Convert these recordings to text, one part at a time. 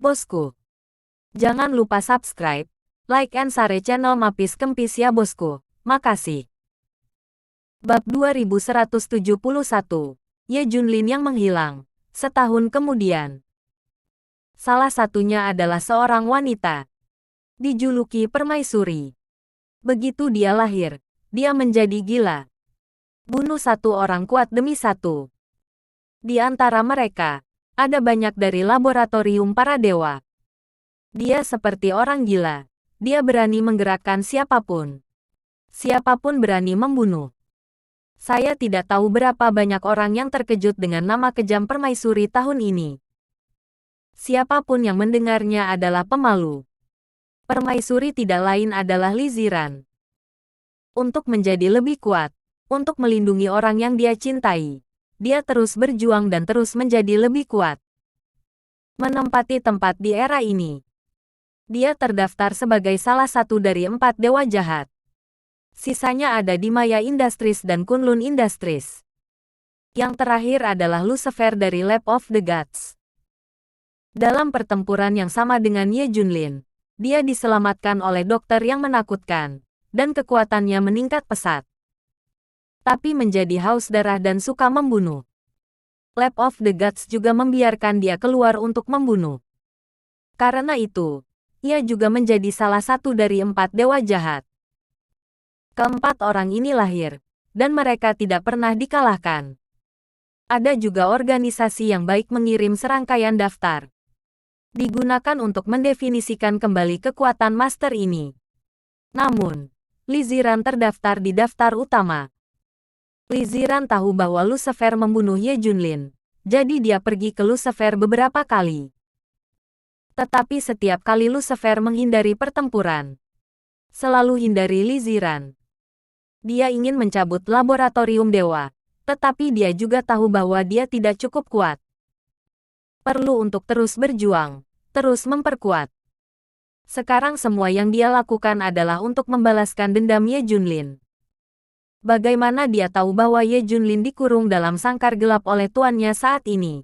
Bosku, jangan lupa subscribe, like and share channel Mapis Kempis ya bosku. Makasih. Bab 2171. Ye Junlin yang menghilang. Setahun kemudian. Salah satunya adalah seorang wanita. Dijuluki Permaisuri. Begitu dia lahir, dia menjadi gila. Bunuh satu orang kuat demi satu. Di antara mereka, ada banyak dari laboratorium para dewa. Dia seperti orang gila. Dia berani menggerakkan siapapun. Siapapun berani membunuh. Saya tidak tahu berapa banyak orang yang terkejut dengan nama kejam Permaisuri tahun ini. Siapapun yang mendengarnya adalah pemalu. Permaisuri tidak lain adalah Liziran. Untuk menjadi lebih kuat, untuk melindungi orang yang dia cintai, dia terus berjuang dan terus menjadi lebih kuat. Menempati tempat di era ini. Dia terdaftar sebagai salah satu dari 4 dewa jahat. Sisanya ada di Maya Industries dan Kunlun Industries. Yang terakhir adalah Lucifer dari Lab of the Gods. Dalam pertempuran yang sama dengan Ye Junlin, dia diselamatkan oleh dokter yang menakutkan, dan kekuatannya meningkat pesat. Tapi menjadi haus darah dan suka membunuh. Lab of the Gods juga membiarkan dia keluar untuk membunuh. Karena itu, ia juga menjadi salah satu dari 4 dewa jahat. Keempat orang ini lahir, dan mereka tidak pernah dikalahkan. Ada juga organisasi yang baik mengirim serangkaian daftar. Digunakan untuk mendefinisikan kembali kekuatan master ini. Namun, Liziran terdaftar di daftar utama. Liziran tahu bahwa Lucifer membunuh Ye Junlin, jadi dia pergi ke Lucifer beberapa kali. Tetapi setiap kali Lucifer menghindari pertempuran, selalu hindari Liziran. Dia ingin mencabut laboratorium dewa, tetapi dia juga tahu bahwa dia tidak cukup kuat. Perlu untuk terus berjuang, terus memperkuat. Sekarang semua yang dia lakukan adalah untuk membalaskan dendam Ye Junlin. Bagaimana dia tahu bahwa Ye Junlin dikurung dalam sangkar gelap oleh tuannya saat ini?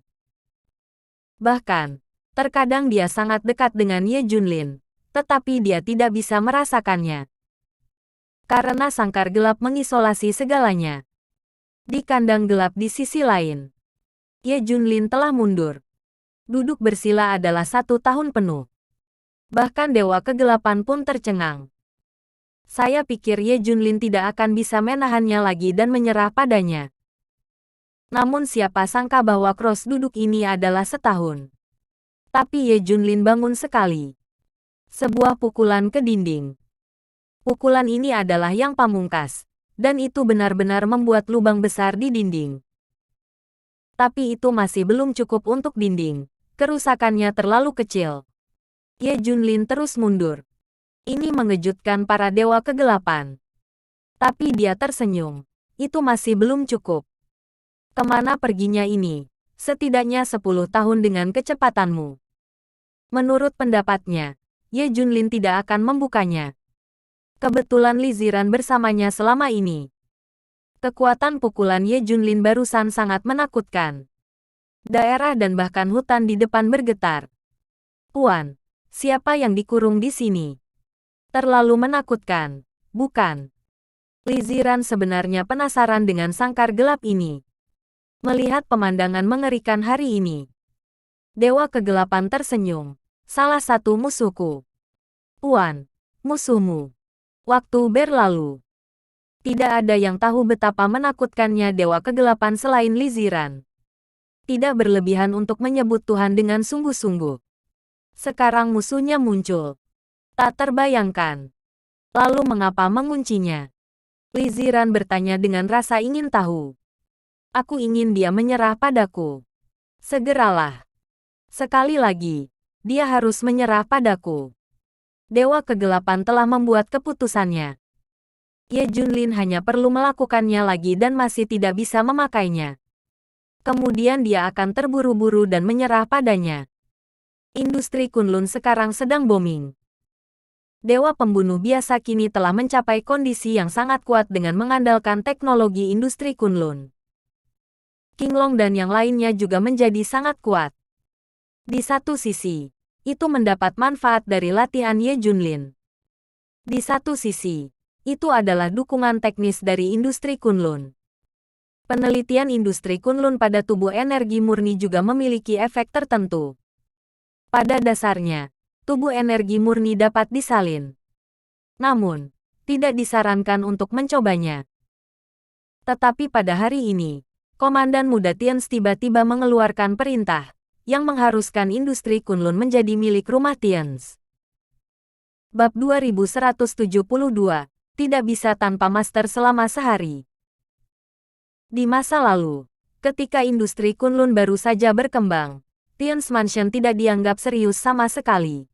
Bahkan, terkadang dia sangat dekat dengan Ye Junlin, tetapi dia tidak bisa merasakannya. Karena sangkar gelap mengisolasi segalanya. Di kandang gelap di sisi lain, Ye Junlin telah mundur. Duduk bersila adalah 1 tahun penuh. Bahkan Dewa Kegelapan pun tercengang. Saya pikir Ye Junlin tidak akan bisa menahannya lagi dan menyerah padanya. Namun siapa sangka bahwa cross duduk ini adalah setahun. Tapi Ye Junlin bangun sekali. Sebuah pukulan ke dinding. Pukulan ini adalah yang pamungkas, dan itu benar-benar membuat lubang besar di dinding. Tapi itu masih belum cukup untuk dinding. Kerusakannya terlalu kecil. Ye Junlin terus mundur. Ini mengejutkan para dewa kegelapan. Tapi dia tersenyum. Itu masih belum cukup. Kemana perginya ini? Setidaknya 10 tahun dengan kecepatanmu. Menurut pendapatnya, Ye Junlin tidak akan membukanya. Kebetulan Liziran bersamanya selama ini. Kekuatan pukulan Ye Junlin barusan sangat menakutkan. Daerah dan bahkan hutan di depan bergetar. Puan, siapa yang dikurung di sini? Terlalu menakutkan, bukan? Liziran sebenarnya penasaran dengan sangkar gelap ini. Melihat pemandangan mengerikan hari ini. Dewa Kegelapan tersenyum. Salah satu musuhku. Puan, musuhmu. Waktu berlalu. Tidak ada yang tahu betapa menakutkannya Dewa Kegelapan selain Liziran. Tidak berlebihan untuk menyebut Tuhan dengan sungguh-sungguh. Sekarang musuhnya muncul. Tak terbayangkan. Lalu mengapa menguncinya? Liziran bertanya dengan rasa ingin tahu. Aku ingin dia menyerah padaku. Segeralah. Sekali lagi, dia harus menyerah padaku. Dewa Kegelapan telah membuat keputusannya. Ye Junlin hanya perlu melakukannya lagi dan masih tidak bisa memakainya. Kemudian dia akan terburu-buru dan menyerah padanya. Industri Kunlun sekarang sedang booming. Dewa pembunuh biasa kini telah mencapai kondisi yang sangat kuat dengan mengandalkan teknologi industri Kunlun. Qinglong dan yang lainnya juga menjadi sangat kuat. Di satu sisi, itu mendapat manfaat dari latihan Ye Junlin. Di satu sisi, itu adalah dukungan teknis dari industri Kunlun. Penelitian industri Kunlun pada tubuh energi murni juga memiliki efek tertentu. Pada dasarnya, tubuh energi murni dapat disalin. Namun, tidak disarankan untuk mencobanya. Tetapi pada hari ini, Komandan Muda Tians tiba-tiba mengeluarkan perintah yang mengharuskan industri Kunlun menjadi milik rumah Tians. Bab 2172, tidak bisa tanpa master selama sehari. Di masa lalu, ketika industri Kunlun baru saja berkembang, Tians Mansion tidak dianggap serius sama sekali.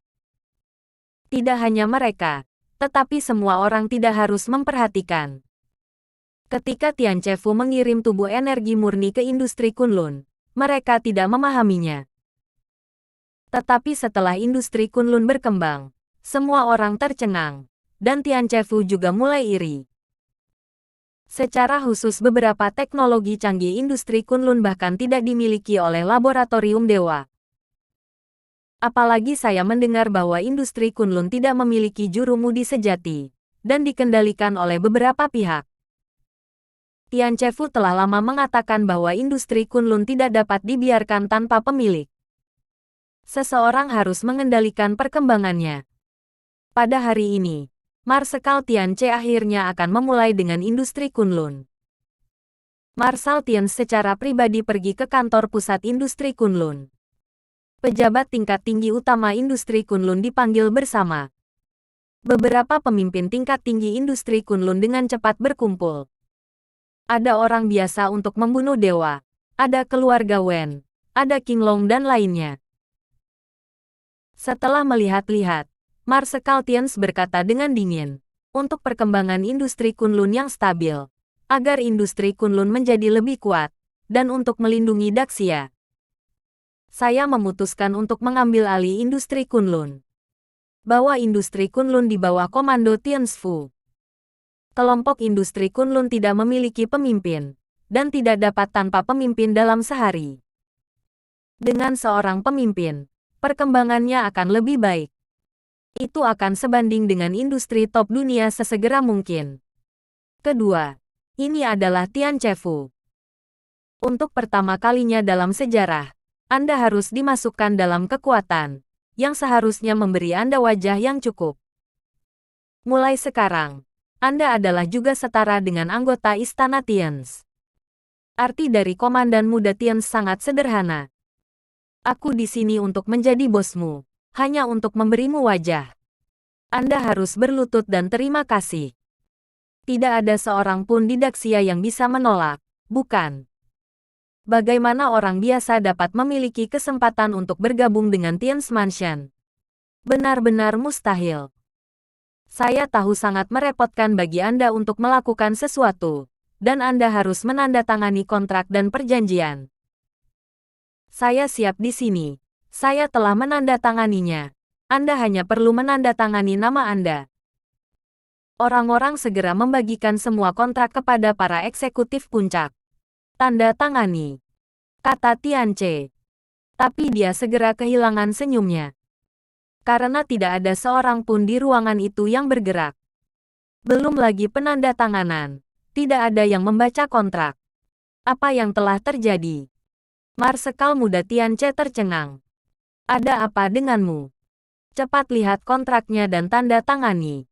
Tidak hanya mereka, tetapi semua orang tidak harus memperhatikan. Ketika Tian Chefu mengirim tubuh energi murni ke industri Kunlun, mereka tidak memahaminya. Tetapi setelah industri Kunlun berkembang, semua orang tercengang, dan Tian Chefu juga mulai iri. Secara khusus beberapa teknologi canggih industri Kunlun bahkan tidak dimiliki oleh laboratorium dewa. Apalagi saya mendengar bahwa industri Kunlun tidak memiliki juru mudi sejati, dan dikendalikan oleh beberapa pihak. Tian Chefu telah lama mengatakan bahwa industri Kunlun tidak dapat dibiarkan tanpa pemilik. Seseorang harus mengendalikan perkembangannya. Pada hari ini, Marsekal Tian Ce akhirnya akan memulai dengan industri Kunlun. Marshal Tian secara pribadi pergi ke kantor pusat industri Kunlun. Pejabat tingkat tinggi utama industri Kunlun dipanggil bersama. Beberapa pemimpin tingkat tinggi industri Kunlun dengan cepat berkumpul. Ada orang biasa untuk membunuh dewa, ada keluarga Wen, ada King Long dan lainnya. Setelah melihat-lihat, Marsekal Tians berkata dengan dingin, untuk perkembangan industri Kunlun yang stabil, agar industri Kunlun menjadi lebih kuat, dan untuk melindungi Daxia, saya memutuskan untuk mengambil alih industri Kunlun. Bawa industri Kunlun di bawah komando Tians Fu. Kelompok industri Kunlun tidak memiliki pemimpin, dan tidak dapat tanpa pemimpin dalam sehari. Dengan seorang pemimpin, perkembangannya akan lebih baik. Itu akan sebanding dengan industri top dunia sesegera mungkin. Kedua, ini adalah Tian Chefu. Untuk pertama kalinya dalam sejarah, Anda harus dimasukkan dalam kekuatan, yang seharusnya memberi Anda wajah yang cukup. Mulai sekarang, Anda adalah juga setara dengan anggota Istana Tians. Arti dari Komandan Muda Tians sangat sederhana. Aku di sini untuk menjadi bosmu, hanya untuk memberimu wajah. Anda harus berlutut dan terima kasih. Tidak ada seorang pun di Daxia yang bisa menolak, bukan? Bagaimana orang biasa dapat memiliki kesempatan untuk bergabung dengan Tians Mansion? Benar-benar mustahil. Saya tahu sangat merepotkan bagi Anda untuk melakukan sesuatu, dan Anda harus menandatangani kontrak dan perjanjian. Saya siap di sini. Saya telah menandatanganinya. Anda hanya perlu menandatangani nama Anda. Orang-orang segera membagikan semua kontrak kepada para eksekutif puncak. Tanda tangani, kata Tian Ce. Tapi dia segera kehilangan senyumnya. Karena tidak ada seorang pun di ruangan itu yang bergerak. Belum lagi penandatanganan, tidak ada yang membaca kontrak. Apa yang telah terjadi? Marsekal Muda Tian Ce tercengang. Ada apa denganmu? Cepat lihat kontraknya dan tanda tangani.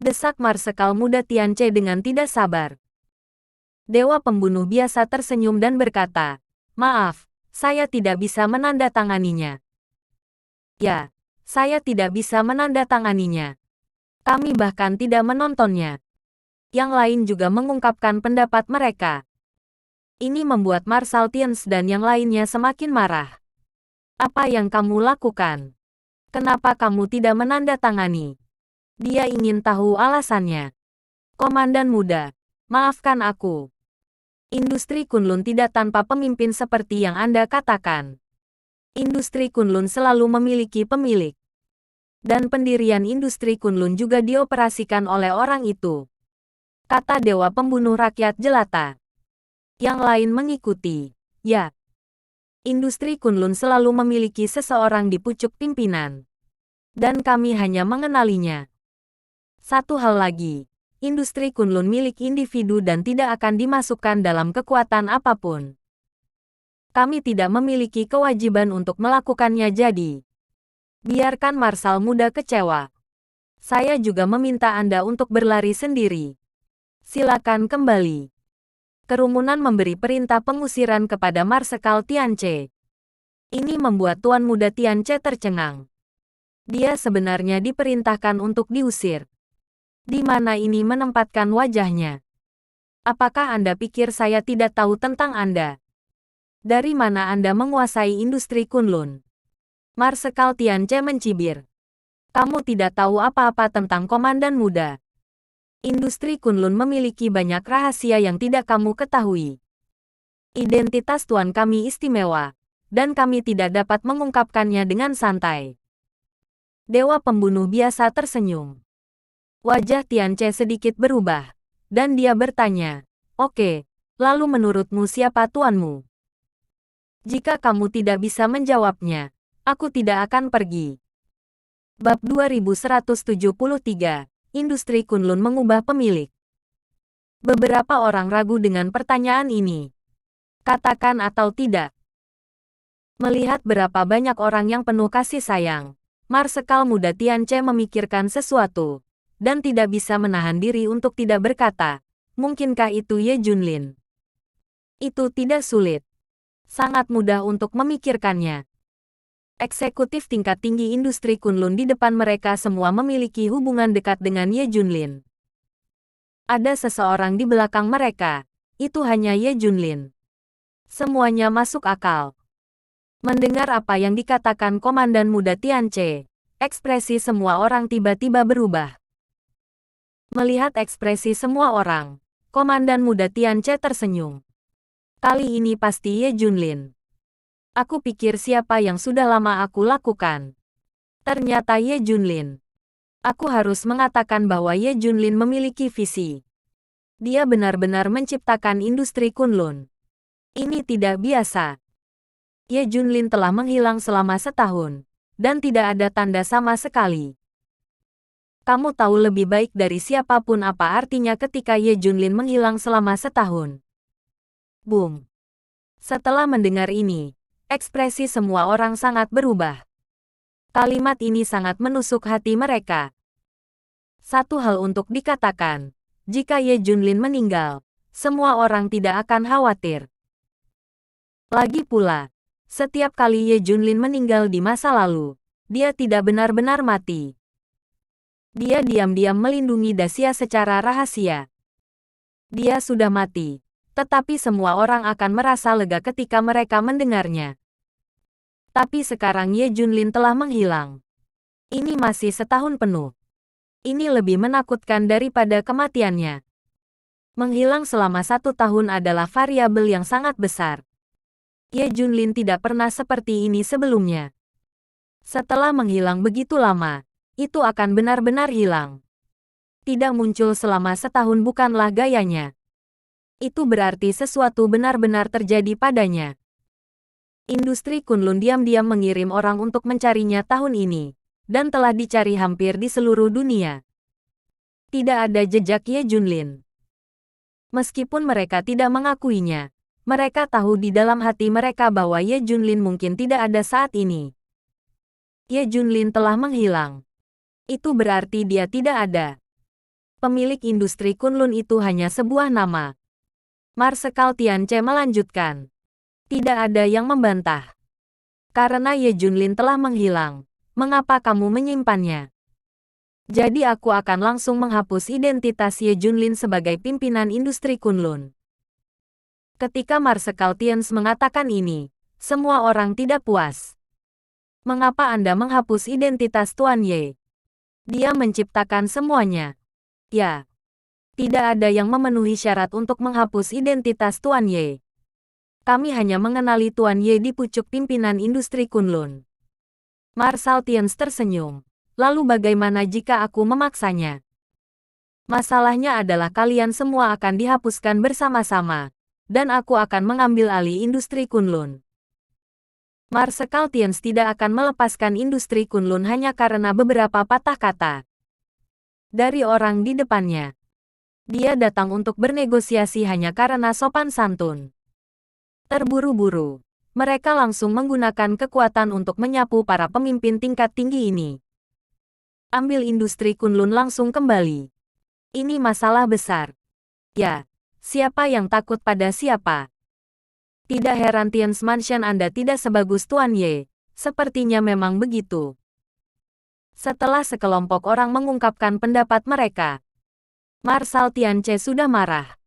Desak Marsekal Muda Tian Ce dengan tidak sabar. Dewa pembunuh biasa tersenyum dan berkata, maaf, saya tidak bisa menandatanganinya. Ya. Saya tidak bisa menandatanganinya. Kami bahkan tidak menontonnya. Yang lain juga mengungkapkan pendapat mereka. Ini membuat Marshal Tians dan yang lainnya semakin marah. Apa yang kamu lakukan? Kenapa kamu tidak menandatangani? Dia ingin tahu alasannya. Komandan Muda, maafkan aku. Industri Kunlun tidak tanpa pemimpin seperti yang Anda katakan. Industri Kunlun selalu memiliki pemilik. Dan pendirian industri Kunlun juga dioperasikan oleh orang itu. Kata Dewa Pembunuh Rakyat jelata. Yang lain mengikuti. Ya. Industri Kunlun selalu memiliki seseorang di pucuk pimpinan. Dan kami hanya mengenalinya. Satu hal lagi, industri Kunlun milik individu dan tidak akan dimasukkan dalam kekuatan apapun. Kami tidak memiliki kewajiban untuk melakukannya jadi. Biarkan Marsal muda kecewa. Saya juga meminta Anda untuk berlari sendiri. Silakan kembali. Kerumunan memberi perintah pengusiran kepada Marsekal Tianche. Ini membuat Tuan Muda Tianche tercengang. Dia sebenarnya diperintahkan untuk diusir. Di mana ini menempatkan wajahnya? Apakah Anda pikir saya tidak tahu tentang Anda? Dari mana Anda menguasai industri Kunlun? Marsekal Tianche mencibir. Kamu tidak tahu apa-apa tentang Komandan Muda. Industri Kunlun memiliki banyak rahasia yang tidak kamu ketahui. Identitas tuan kami istimewa, dan kami tidak dapat mengungkapkannya dengan santai. Dewa pembunuh biasa tersenyum. Wajah Tianche sedikit berubah, dan dia bertanya, "Oke, lalu menurutmu siapa tuanmu?" Jika kamu tidak bisa menjawabnya, aku tidak akan pergi. Bab 2173, Industri Kunlun mengubah pemilik. Beberapa orang ragu dengan pertanyaan ini. Katakan atau tidak. Melihat berapa banyak orang yang penuh kasih sayang, Marsekal Muda Tianche memikirkan sesuatu, dan tidak bisa menahan diri untuk tidak berkata, mungkinkah itu Ye Junlin? Itu tidak sulit. Sangat mudah untuk memikirkannya. Eksekutif tingkat tinggi industri Kunlun di depan mereka semua memiliki hubungan dekat dengan Ye Junlin. Ada seseorang di belakang mereka, itu hanya Ye Junlin. Semuanya masuk akal. Mendengar apa yang dikatakan Komandan Muda Tianche, ekspresi semua orang tiba-tiba berubah. Melihat ekspresi semua orang, Komandan Muda Tianche tersenyum. Kali ini pasti Ye Junlin. Aku pikir siapa yang sudah lama aku lakukan. Ternyata Ye Junlin. Aku harus mengatakan bahwa Ye Junlin memiliki visi. Dia benar-benar menciptakan industri Kunlun. Ini tidak biasa. Ye Junlin telah menghilang selama setahun, dan tidak ada tanda sama sekali. Kamu tahu lebih baik dari siapapun apa artinya ketika Ye Junlin menghilang selama setahun. Boom. Setelah mendengar ini, ekspresi semua orang sangat berubah. Kalimat ini sangat menusuk hati mereka. Satu hal untuk dikatakan, jika Ye Junlin meninggal, semua orang tidak akan khawatir. Lagi pula, setiap kali Ye Junlin meninggal di masa lalu, dia tidak benar-benar mati. Dia diam-diam melindungi Daxia secara rahasia. Dia sudah mati, tetapi semua orang akan merasa lega ketika mereka mendengarnya. Tapi sekarang Ye Junlin telah menghilang. Ini masih setahun penuh. Ini lebih menakutkan daripada kematiannya. Menghilang selama 1 tahun adalah variabel yang sangat besar. Ye Junlin tidak pernah seperti ini sebelumnya. Setelah menghilang begitu lama, itu akan benar-benar hilang. Tidak muncul selama setahun bukanlah gayanya. Itu berarti sesuatu benar-benar terjadi padanya. Industri Kunlun diam-diam mengirim orang untuk mencarinya tahun ini, dan telah dicari hampir di seluruh dunia. Tidak ada jejak Ye Junlin. Meskipun mereka tidak mengakuinya, mereka tahu di dalam hati mereka bahwa Ye Junlin mungkin tidak ada saat ini. Ye Junlin telah menghilang. Itu berarti dia tidak ada. Pemilik industri Kunlun itu hanya sebuah nama. Marsekal Tianche melanjutkan. Tidak ada yang membantah. Karena Ye Junlin telah menghilang, mengapa kamu menyimpannya? Jadi aku akan langsung menghapus identitas Ye Junlin sebagai pimpinan industri Kunlun. Ketika Marsekal Tianche mengatakan ini, semua orang tidak puas. Mengapa Anda menghapus identitas Tuan Ye? Dia menciptakan semuanya. Ya. Tidak ada yang memenuhi syarat untuk menghapus identitas Tuan Ye. Kami hanya mengenali Tuan Ye di pucuk pimpinan industri Kunlun. Marshal Tianche tersenyum. Lalu bagaimana jika aku memaksanya? Masalahnya adalah kalian semua akan dihapuskan bersama-sama, dan aku akan mengambil alih industri Kunlun. Marsekal Tians tidak akan melepaskan industri Kunlun hanya karena beberapa patah kata dari orang di depannya. Dia datang untuk bernegosiasi hanya karena sopan santun. Terburu-buru, mereka langsung menggunakan kekuatan untuk menyapu para pemimpin tingkat tinggi ini. Ambil industri Kunlun langsung kembali. Ini masalah besar. Ya, siapa yang takut pada siapa? Tidak heran Tian's Mansion Anda tidak sebagus Tuan Ye. Sepertinya memang begitu. Setelah sekelompok orang mengungkapkan pendapat mereka, Marshal Tianche sudah marah.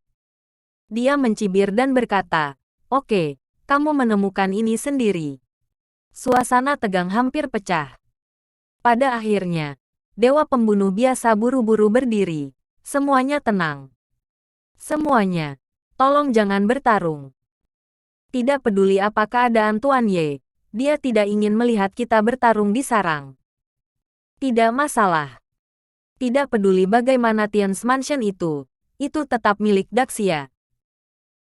Dia mencibir dan berkata, "Oke, kamu menemukan ini sendiri." Suasana tegang hampir pecah. Pada akhirnya, Dewa Pembunuh biasa buru-buru berdiri. Semuanya tenang. Semuanya, tolong jangan bertarung. Tidak peduli apa keadaan Tuan Ye, dia tidak ingin melihat kita bertarung di sarang. Tidak masalah. Tidak peduli bagaimana Tian's Mansion itu tetap milik Daxia.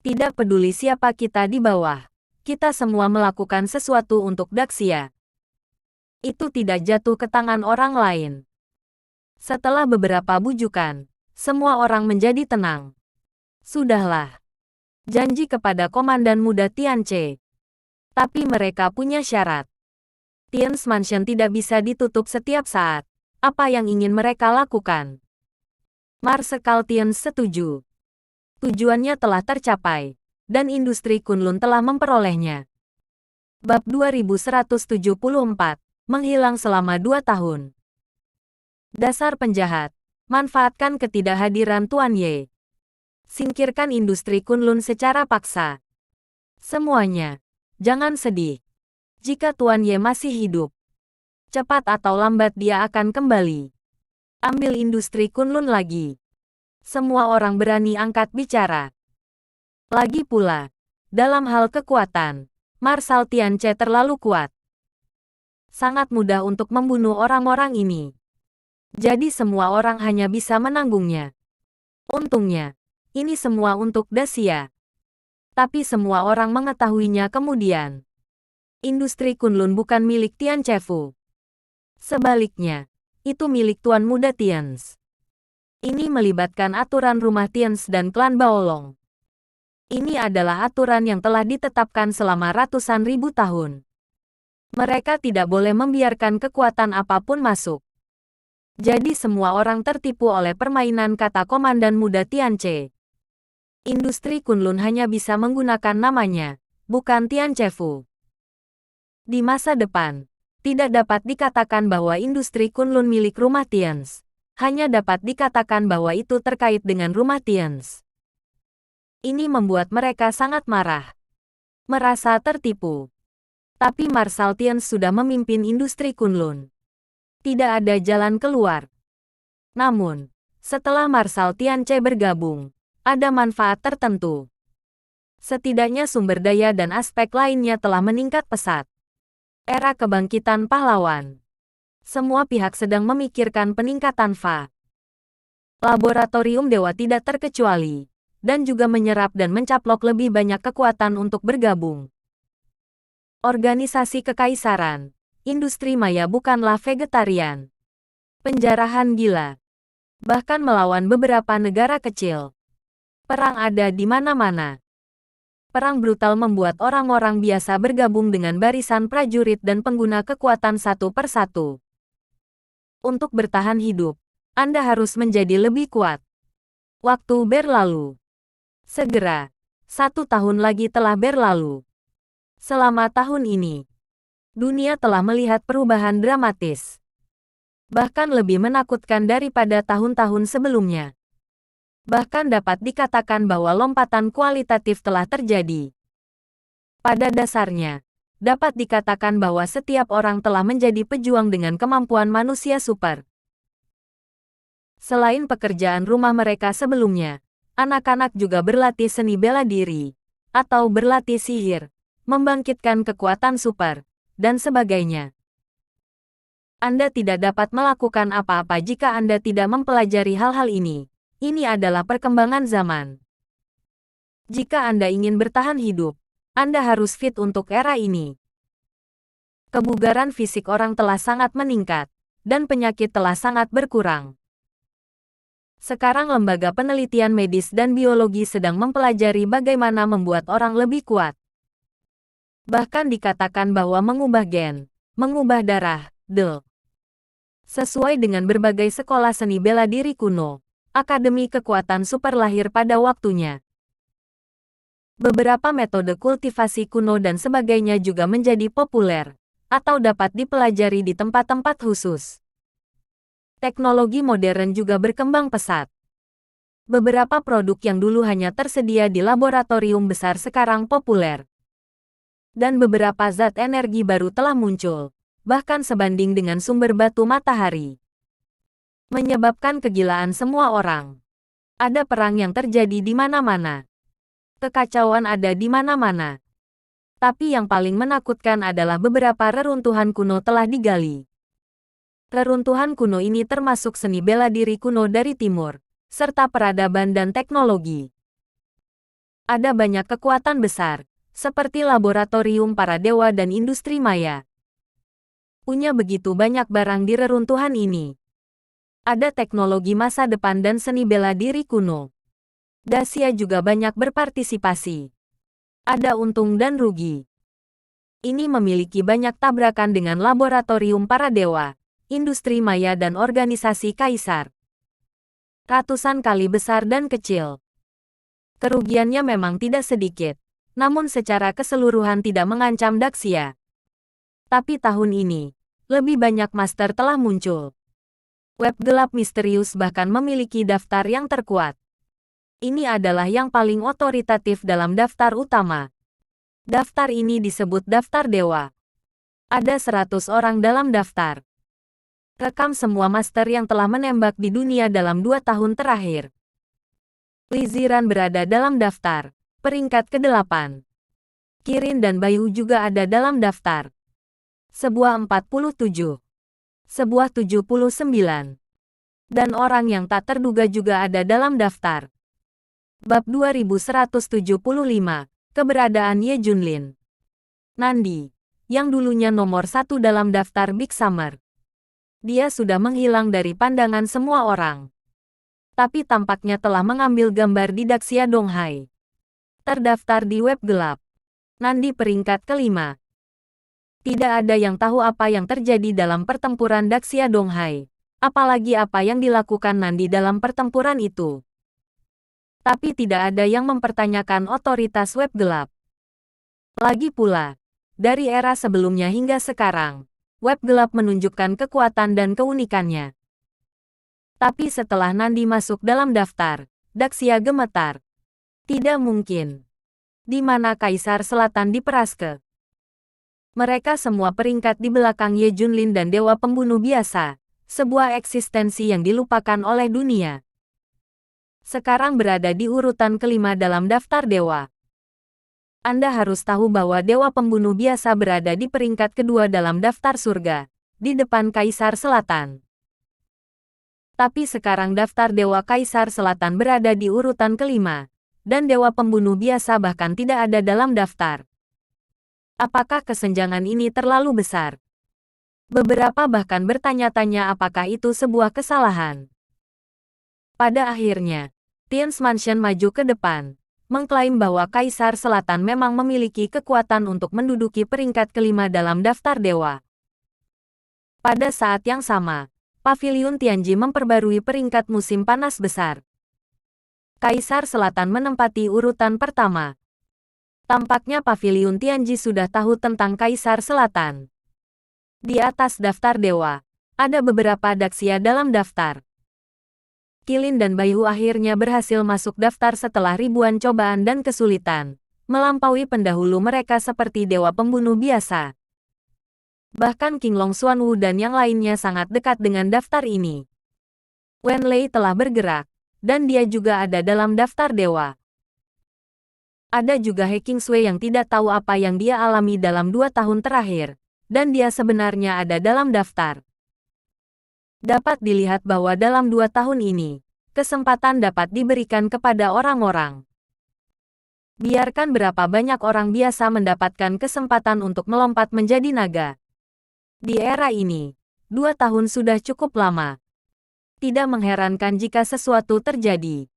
Tidak peduli siapa kita di bawah, kita semua melakukan sesuatu untuk Daxia. Itu tidak jatuh ke tangan orang lain. Setelah beberapa bujukan, semua orang menjadi tenang. Sudahlah. Janji kepada Komandan Muda Tianche. Tapi mereka punya syarat. Tian's Mansion tidak bisa ditutup setiap saat. Apa yang ingin mereka lakukan? Marsekal Tian setuju. Tujuannya telah tercapai, dan industri Kunlun telah memperolehnya. Bab 2174, menghilang selama 2 tahun. Dasar penjahat, manfaatkan ketidakhadiran Tuan Ye. Singkirkan industri Kunlun secara paksa. Semuanya, jangan sedih. Jika Tuan Ye masih hidup, cepat atau lambat dia akan kembali. Ambil industri Kunlun lagi. Semua orang berani angkat bicara. Lagi pula, dalam hal kekuatan, Marshal Tianche terlalu kuat. Sangat mudah untuk membunuh orang-orang ini. Jadi semua orang hanya bisa menanggungnya. Untungnya, ini semua untuk Daxia. Tapi semua orang mengetahuinya kemudian. Industri Kunlun bukan milik Tianche Fu. Sebaliknya, itu milik Tuan Muda Tians. Ini melibatkan aturan rumah Tians dan klan Baolong. Ini adalah aturan yang telah ditetapkan selama ratusan ribu tahun. Mereka tidak boleh membiarkan kekuatan apapun masuk. Jadi semua orang tertipu oleh permainan kata Komandan Muda Tianche. Industri Kunlun hanya bisa menggunakan namanya, bukan Tianche Fu. Di masa depan, tidak dapat dikatakan bahwa industri Kunlun milik rumah Tians. Hanya dapat dikatakan bahwa itu terkait dengan rumah Tians. Ini membuat mereka sangat marah. Merasa tertipu. Tapi Marshal Tians sudah memimpin industri Kunlun. Tidak ada jalan keluar. Namun, setelah Marshal Tianche bergabung, ada manfaat tertentu. Setidaknya sumber daya dan aspek lainnya telah meningkat pesat. Era kebangkitan pahlawan. Semua pihak sedang memikirkan peningkatan Fa. Laboratorium Dewa tidak terkecuali, dan juga menyerap dan mencaplok lebih banyak kekuatan untuk bergabung. Organisasi Kekaisaran, industri maya bukanlah vegetarian. Penjarahan gila. Bahkan melawan beberapa negara kecil. Perang ada di mana-mana. Perang brutal membuat orang-orang biasa bergabung dengan barisan prajurit dan pengguna kekuatan satu persatu. Untuk bertahan hidup, Anda harus menjadi lebih kuat. Waktu berlalu. Segera, 1 tahun lagi telah berlalu. Selama tahun ini, dunia telah melihat perubahan dramatis. Bahkan lebih menakutkan daripada tahun-tahun sebelumnya. Bahkan dapat dikatakan bahwa lompatan kualitatif telah terjadi. Pada dasarnya, dapat dikatakan bahwa setiap orang telah menjadi pejuang dengan kemampuan manusia super. Selain pekerjaan rumah mereka sebelumnya, anak-anak juga berlatih seni bela diri, atau berlatih sihir, membangkitkan kekuatan super, dan sebagainya. Anda tidak dapat melakukan apa-apa jika Anda tidak mempelajari hal-hal ini. Ini adalah perkembangan zaman. Jika Anda ingin bertahan hidup, Anda harus fit untuk era ini. Kebugaran fisik orang telah sangat meningkat, dan penyakit telah sangat berkurang. Sekarang lembaga penelitian medis dan biologi sedang mempelajari bagaimana membuat orang lebih kuat. Bahkan dikatakan bahwa mengubah gen, mengubah darah, sesuai dengan berbagai sekolah seni bela diri kuno, Akademi Kekuatan Super lahir pada waktunya. Beberapa metode kultivasi kuno dan sebagainya juga menjadi populer, atau dapat dipelajari di tempat-tempat khusus. Teknologi modern juga berkembang pesat. Beberapa produk yang dulu hanya tersedia di laboratorium besar sekarang populer. Dan beberapa zat energi baru telah muncul, bahkan sebanding dengan sumber batu matahari. Menyebabkan kegilaan semua orang. Ada perang yang terjadi di mana-mana. Kekacauan ada di mana-mana. Tapi yang paling menakutkan adalah beberapa reruntuhan kuno telah digali. Reruntuhan kuno ini termasuk seni bela diri kuno dari timur, serta peradaban dan teknologi. Ada banyak kekuatan besar, seperti laboratorium para dewa dan industri maya. Punya begitu banyak barang di reruntuhan ini. Ada teknologi masa depan dan seni bela diri kuno. Dacia juga banyak berpartisipasi. Ada untung dan rugi. Ini memiliki banyak tabrakan dengan laboratorium para dewa, industri maya dan organisasi kaisar. Ratusan kali besar dan kecil. Kerugiannya memang tidak sedikit, namun secara keseluruhan tidak mengancam Dacia. Tapi tahun ini, lebih banyak master telah muncul. Web gelap misterius bahkan memiliki daftar yang terkuat. Ini adalah yang paling otoritatif dalam daftar utama. Daftar ini disebut daftar dewa. Ada 100 orang dalam daftar. Rekam semua master yang telah menembak di dunia dalam 2 tahun terakhir. Li Ziran berada dalam daftar, peringkat ke-8. Kirin dan Baihu juga ada dalam daftar. Sebuah 47. Sebuah 79. Dan orang yang tak terduga juga ada dalam daftar. Bab 2175, keberadaan Ye Junlin. Nandi, yang dulunya nomor 1 dalam daftar Big Summer. Dia sudah menghilang dari pandangan semua orang. Tapi tampaknya telah mengambil gambar di Daxia Donghai. Terdaftar di web gelap. Nandi peringkat ke-5. Tidak ada yang tahu apa yang terjadi dalam pertempuran Daxia Donghai, apalagi apa yang dilakukan Nandi dalam pertempuran itu. Tapi tidak ada yang mempertanyakan otoritas web gelap. Lagi pula, dari era sebelumnya hingga sekarang, web gelap menunjukkan kekuatan dan keunikannya. Tapi setelah Nandi masuk dalam daftar, Daxia gemetar. Tidak mungkin. Di mana Kaisar Selatan diperas ke? Mereka semua peringkat di belakang Ye Junlin dan Dewa Pembunuh biasa, sebuah eksistensi yang dilupakan oleh dunia. Sekarang berada di urutan ke-5 dalam daftar dewa. Anda harus tahu bahwa Dewa Pembunuh biasa berada di peringkat kedua dalam daftar surga, di depan Kaisar Selatan. Tapi sekarang daftar Dewa Kaisar Selatan berada di urutan ke-5, dan Dewa Pembunuh biasa bahkan tidak ada dalam daftar. Apakah kesenjangan ini terlalu besar? Beberapa bahkan bertanya-tanya apakah itu sebuah kesalahan. Pada akhirnya, Tian's Mansion maju ke depan, mengklaim bahwa Kaisar Selatan memang memiliki kekuatan untuk menduduki peringkat ke-5 dalam daftar dewa. Pada saat yang sama, Paviliun Tianji memperbarui peringkat musim panas besar. Kaisar Selatan menempati urutan pertama. Tampaknya Paviliun Tianji sudah tahu tentang Kaisar Selatan. Di atas daftar dewa, ada beberapa Daxia dalam daftar. Qilin dan Baihu akhirnya berhasil masuk daftar setelah ribuan cobaan dan kesulitan, melampaui pendahulu mereka seperti Dewa Pembunuh biasa. Bahkan King Long Xuanwu dan yang lainnya sangat dekat dengan daftar ini. Wen Lei telah bergerak, dan dia juga ada dalam daftar dewa. Ada juga He Qingsui yang tidak tahu apa yang dia alami dalam 2 tahun terakhir, dan dia sebenarnya ada dalam daftar. Dapat dilihat bahwa dalam 2 tahun ini, kesempatan dapat diberikan kepada orang-orang. Biarkan berapa banyak orang biasa mendapatkan kesempatan untuk melompat menjadi naga. Di era ini, 2 tahun sudah cukup lama. Tidak mengherankan jika sesuatu terjadi.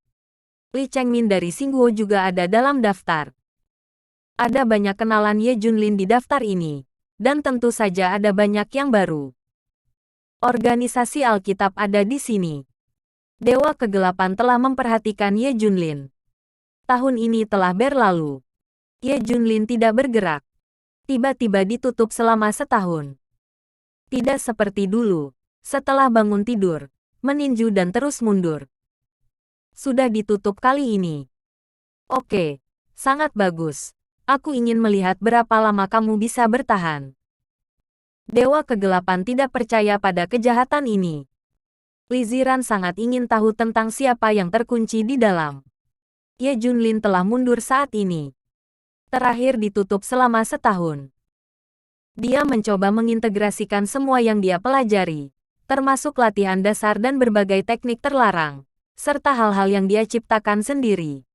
Li Chengmin dari Xingguo juga ada dalam daftar. Ada banyak kenalan Ye Junlin di daftar ini. Dan tentu saja ada banyak yang baru. Organisasi Alkitab ada di sini. Dewa Kegelapan telah memperhatikan Ye Junlin. Tahun ini telah berlalu. Ye Junlin tidak bergerak. Tiba-tiba ditutup selama setahun. Tidak seperti dulu. Setelah bangun tidur, meninju dan terus mundur. Sudah ditutup kali ini. Oke, sangat bagus. Aku ingin melihat berapa lama kamu bisa bertahan. Dewa Kegelapan tidak percaya pada kejahatan ini. Li Ziran sangat ingin tahu tentang siapa yang terkunci di dalam. Ye Junlin telah mundur saat ini. Terakhir ditutup selama setahun. Dia mencoba mengintegrasikan semua yang dia pelajari, termasuk latihan dasar dan berbagai teknik terlarang, serta hal-hal yang dia ciptakan sendiri.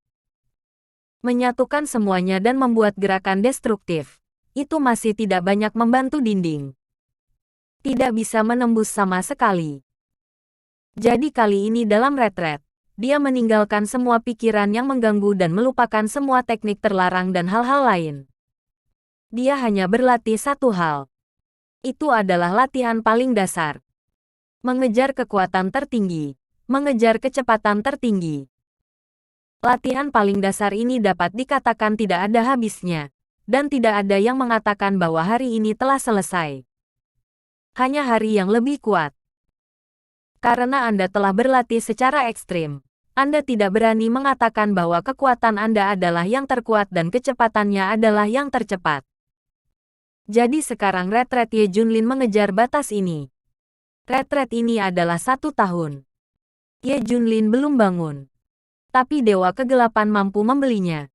Menyatukan semuanya dan membuat gerakan destruktif, itu masih tidak banyak membantu dinding. Tidak bisa menembus sama sekali. Jadi kali ini dalam retret, dia meninggalkan semua pikiran yang mengganggu dan melupakan semua teknik terlarang dan hal-hal lain. Dia hanya berlatih satu hal. Itu adalah latihan paling dasar. Mengejar kekuatan tertinggi, mengejar kecepatan tertinggi. Latihan paling dasar ini dapat dikatakan tidak ada habisnya, dan tidak ada yang mengatakan bahwa hari ini telah selesai. Hanya hari yang lebih kuat. Karena Anda telah berlatih secara ekstrim, Anda tidak berani mengatakan bahwa kekuatan Anda adalah yang terkuat dan kecepatannya adalah yang tercepat. Jadi sekarang retret Ye Junlin mengejar batas ini. Retret ini adalah 1 tahun. Ye Junlin belum bangun. Tapi Dewa Kegelapan mampu membelinya.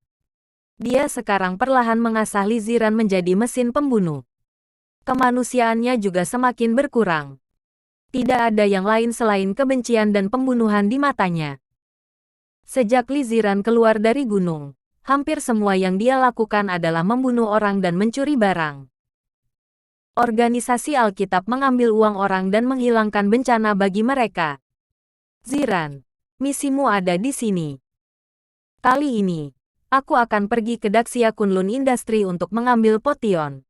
Dia sekarang perlahan mengasah Li Ziran menjadi mesin pembunuh. Kemanusiaannya juga semakin berkurang. Tidak ada yang lain selain kebencian dan pembunuhan di matanya. Sejak Li Ziran keluar dari gunung, hampir semua yang dia lakukan adalah membunuh orang dan mencuri barang. Organisasi Alkitab mengambil uang orang dan menghilangkan bencana bagi mereka. Ziran, misimu ada di sini. Kali ini, aku akan pergi ke Daxia Kunlun Industry untuk mengambil potion.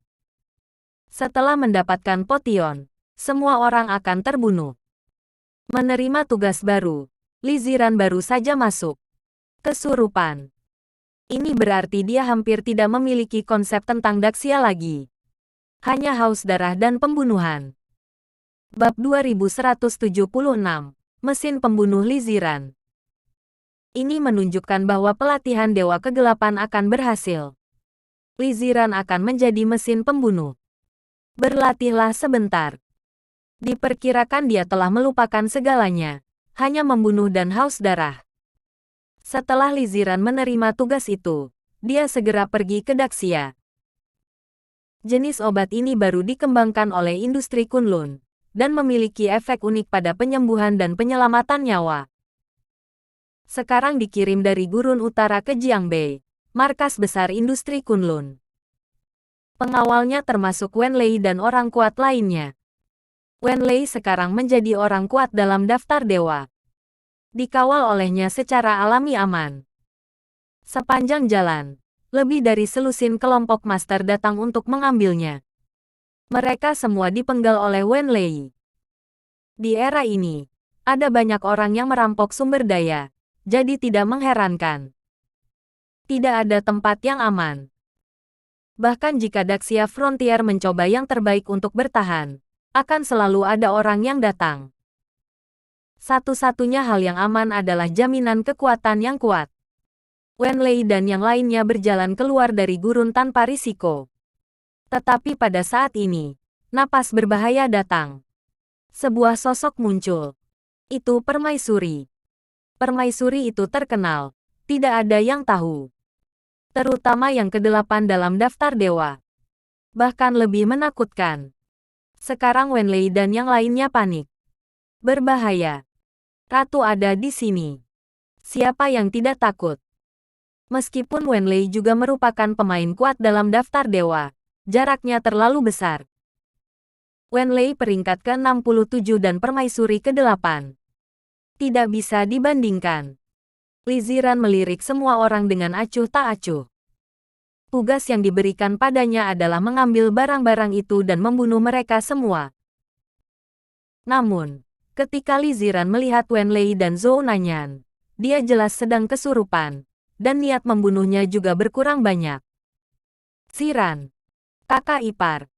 Setelah mendapatkan potion, semua orang akan terbunuh. Menerima tugas baru, Li Ziran baru saja masuk. Kesurupan. Ini berarti dia hampir tidak memiliki konsep tentang Daxia lagi. Hanya haus darah dan pembunuhan. Bab 2176, Mesin Pembunuh Li Ziran. Ini menunjukkan bahwa pelatihan Dewa Kegelapan akan berhasil. Li Ziran akan menjadi mesin pembunuh. Berlatihlah sebentar. Diperkirakan dia telah melupakan segalanya, hanya membunuh dan haus darah. Setelah Li Ziran menerima tugas itu, dia segera pergi ke Daxia. Jenis obat ini baru dikembangkan oleh industri Kunlun, dan memiliki efek unik pada penyembuhan dan penyelamatan nyawa. Sekarang dikirim dari Gurun Utara ke Jiangbei, markas besar industri Kunlun. Pengawalnya termasuk Wen Lei dan orang kuat lainnya. Wen Lei sekarang menjadi orang kuat dalam daftar dewa. Dikawal olehnya secara alami aman. Sepanjang jalan, lebih dari selusin kelompok master datang untuk mengambilnya. Mereka semua dipenggal oleh Wen Lei. Di era ini, ada banyak orang yang merampok sumber daya, jadi tidak mengherankan. Tidak ada tempat yang aman. Bahkan jika Daxia Frontier mencoba yang terbaik untuk bertahan, akan selalu ada orang yang datang. Satu-satunya hal yang aman adalah jaminan kekuatan yang kuat. Wen Lei dan yang lainnya berjalan keluar dari gurun tanpa risiko. Tetapi pada saat ini, napas berbahaya datang. Sebuah sosok muncul. Itu permaisuri. Permaisuri itu terkenal. Tidak ada yang tahu. Terutama yang ke-8 dalam daftar dewa. Bahkan lebih menakutkan. Sekarang Wen Lei dan yang lainnya panik. Berbahaya. Ratu ada di sini. Siapa yang tidak takut? Meskipun Wen Lei juga merupakan pemain kuat dalam daftar dewa, jaraknya terlalu besar. Wenlei peringkat ke-67 dan permaisuri ke-8. Tidak bisa dibandingkan. Li Ziran melirik semua orang dengan acuh tak acuh. Tugas yang diberikan padanya adalah mengambil barang-barang itu dan membunuh mereka semua. Namun, ketika Li Ziran melihat Wenlei dan Zhou Nanyan, dia jelas sedang kesurupan, dan niat membunuhnya juga berkurang banyak. Ziran, kakak ipar.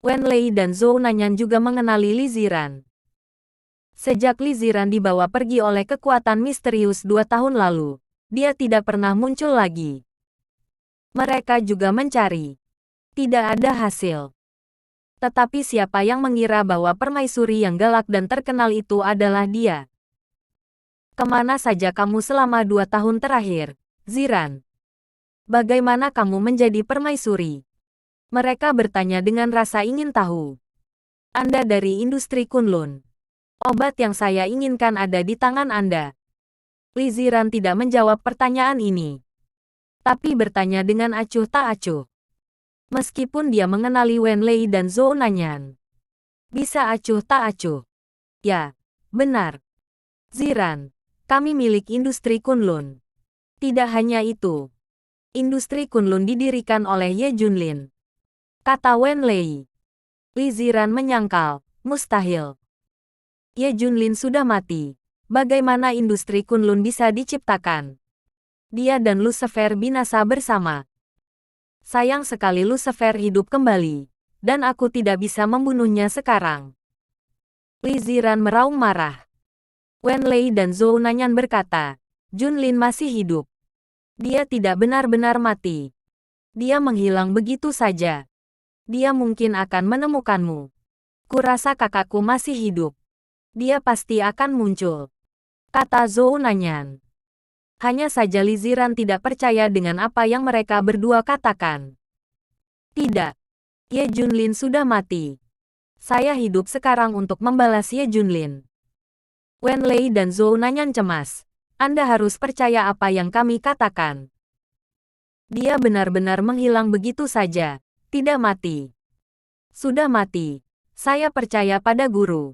Wenlei dan Zhou Nanyan juga mengenali Li Ziran. Sejak Li Ziran dibawa pergi oleh kekuatan misterius 2 tahun lalu, dia tidak pernah muncul lagi. Mereka juga mencari. Tidak ada hasil. Tetapi siapa yang mengira bahwa permaisuri yang galak dan terkenal itu adalah dia? Kemana saja kamu selama 2 tahun terakhir, Ziran? Bagaimana kamu menjadi permaisuri? Mereka bertanya dengan rasa ingin tahu. Anda dari industri Kunlun. Obat yang saya inginkan ada di tangan Anda. Li Ziran tidak menjawab pertanyaan ini, tapi bertanya dengan acuh tak acuh. Meskipun dia mengenali Wenlei dan Zhou Nanyan. Bisa acuh tak acuh. Ya, benar. Ziran, kami milik industri Kunlun. Tidak hanya itu. Industri Kunlun didirikan oleh Ye Junlin, kata Wenlei. Li Ziran menyangkal, mustahil. Ye Junlin sudah mati. Bagaimana industri Kunlun bisa diciptakan? Dia dan Lucifer binasa bersama. Sayang sekali Lucifer hidup kembali, dan aku tidak bisa membunuhnya sekarang. Li Ziran meraung marah. Wenlei dan Zhou Nanyan berkata, Junlin masih hidup. Dia tidak benar-benar mati. Dia menghilang begitu saja. Dia mungkin akan menemukanmu. Kurasa kakakku masih hidup. Dia pasti akan muncul, kata Zhou Nanyan. Hanya saja Li Ziran tidak percaya dengan apa yang mereka berdua katakan. Tidak. Ye Junlin sudah mati. Saya hidup sekarang untuk membalas Ye Junlin. Wenlei dan Zhou Nanyan cemas. Anda harus percaya apa yang kami katakan. Dia benar-benar menghilang begitu saja. Tidak mati. Sudah mati. Saya percaya pada guru.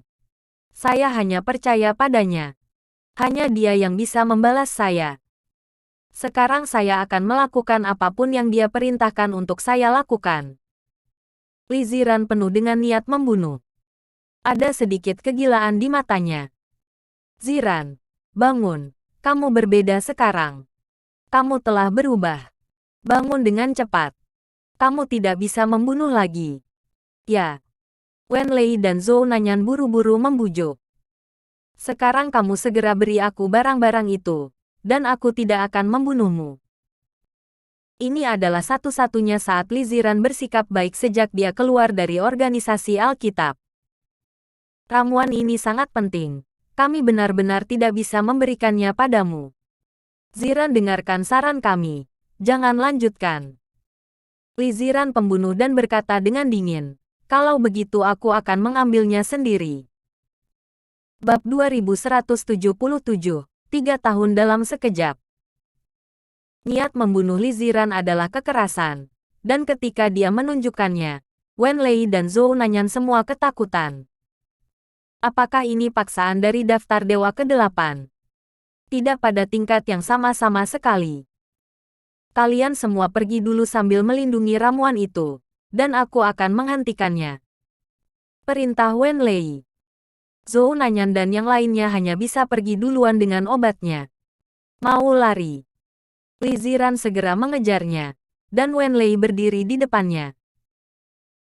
Saya hanya percaya padanya. Hanya dia yang bisa membalas saya. Sekarang saya akan melakukan apapun yang dia perintahkan untuk saya lakukan. Li Ziran penuh dengan niat membunuh. Ada sedikit kegilaan di matanya. Ziran, bangun. Kamu berbeda sekarang. Kamu telah berubah. Bangun dengan cepat. Kamu tidak bisa membunuh lagi. Ya. Wenlei dan Zhou Nanyan buru-buru membujuk. Sekarang kamu segera beri aku barang-barang itu, dan aku tidak akan membunuhmu. Ini adalah satu-satunya saat Li Ziran bersikap baik sejak dia keluar dari organisasi Alkitab. Ramuan ini sangat penting. Kami benar-benar tidak bisa memberikannya padamu. Ziran, dengarkan saran kami. Jangan lanjutkan. Li Ziran pembunuh dan berkata dengan dingin, kalau begitu aku akan mengambilnya sendiri. Bab 2177, 3 tahun dalam sekejap. Niat membunuh Li Ziran adalah kekerasan, dan ketika dia menunjukkannya, Wenlei dan Zhou Nanyan semua ketakutan. Apakah ini paksaan dari daftar dewa ke-8? Tidak pada tingkat yang sama-sama sekali. Kalian semua pergi dulu sambil melindungi ramuan itu, dan aku akan menghentikannya. Perintah Wenlei. Zhou Nanyan dan yang lainnya hanya bisa pergi duluan dengan obatnya. Mau lari. Li Ziran segera mengejarnya, dan Wenlei berdiri di depannya.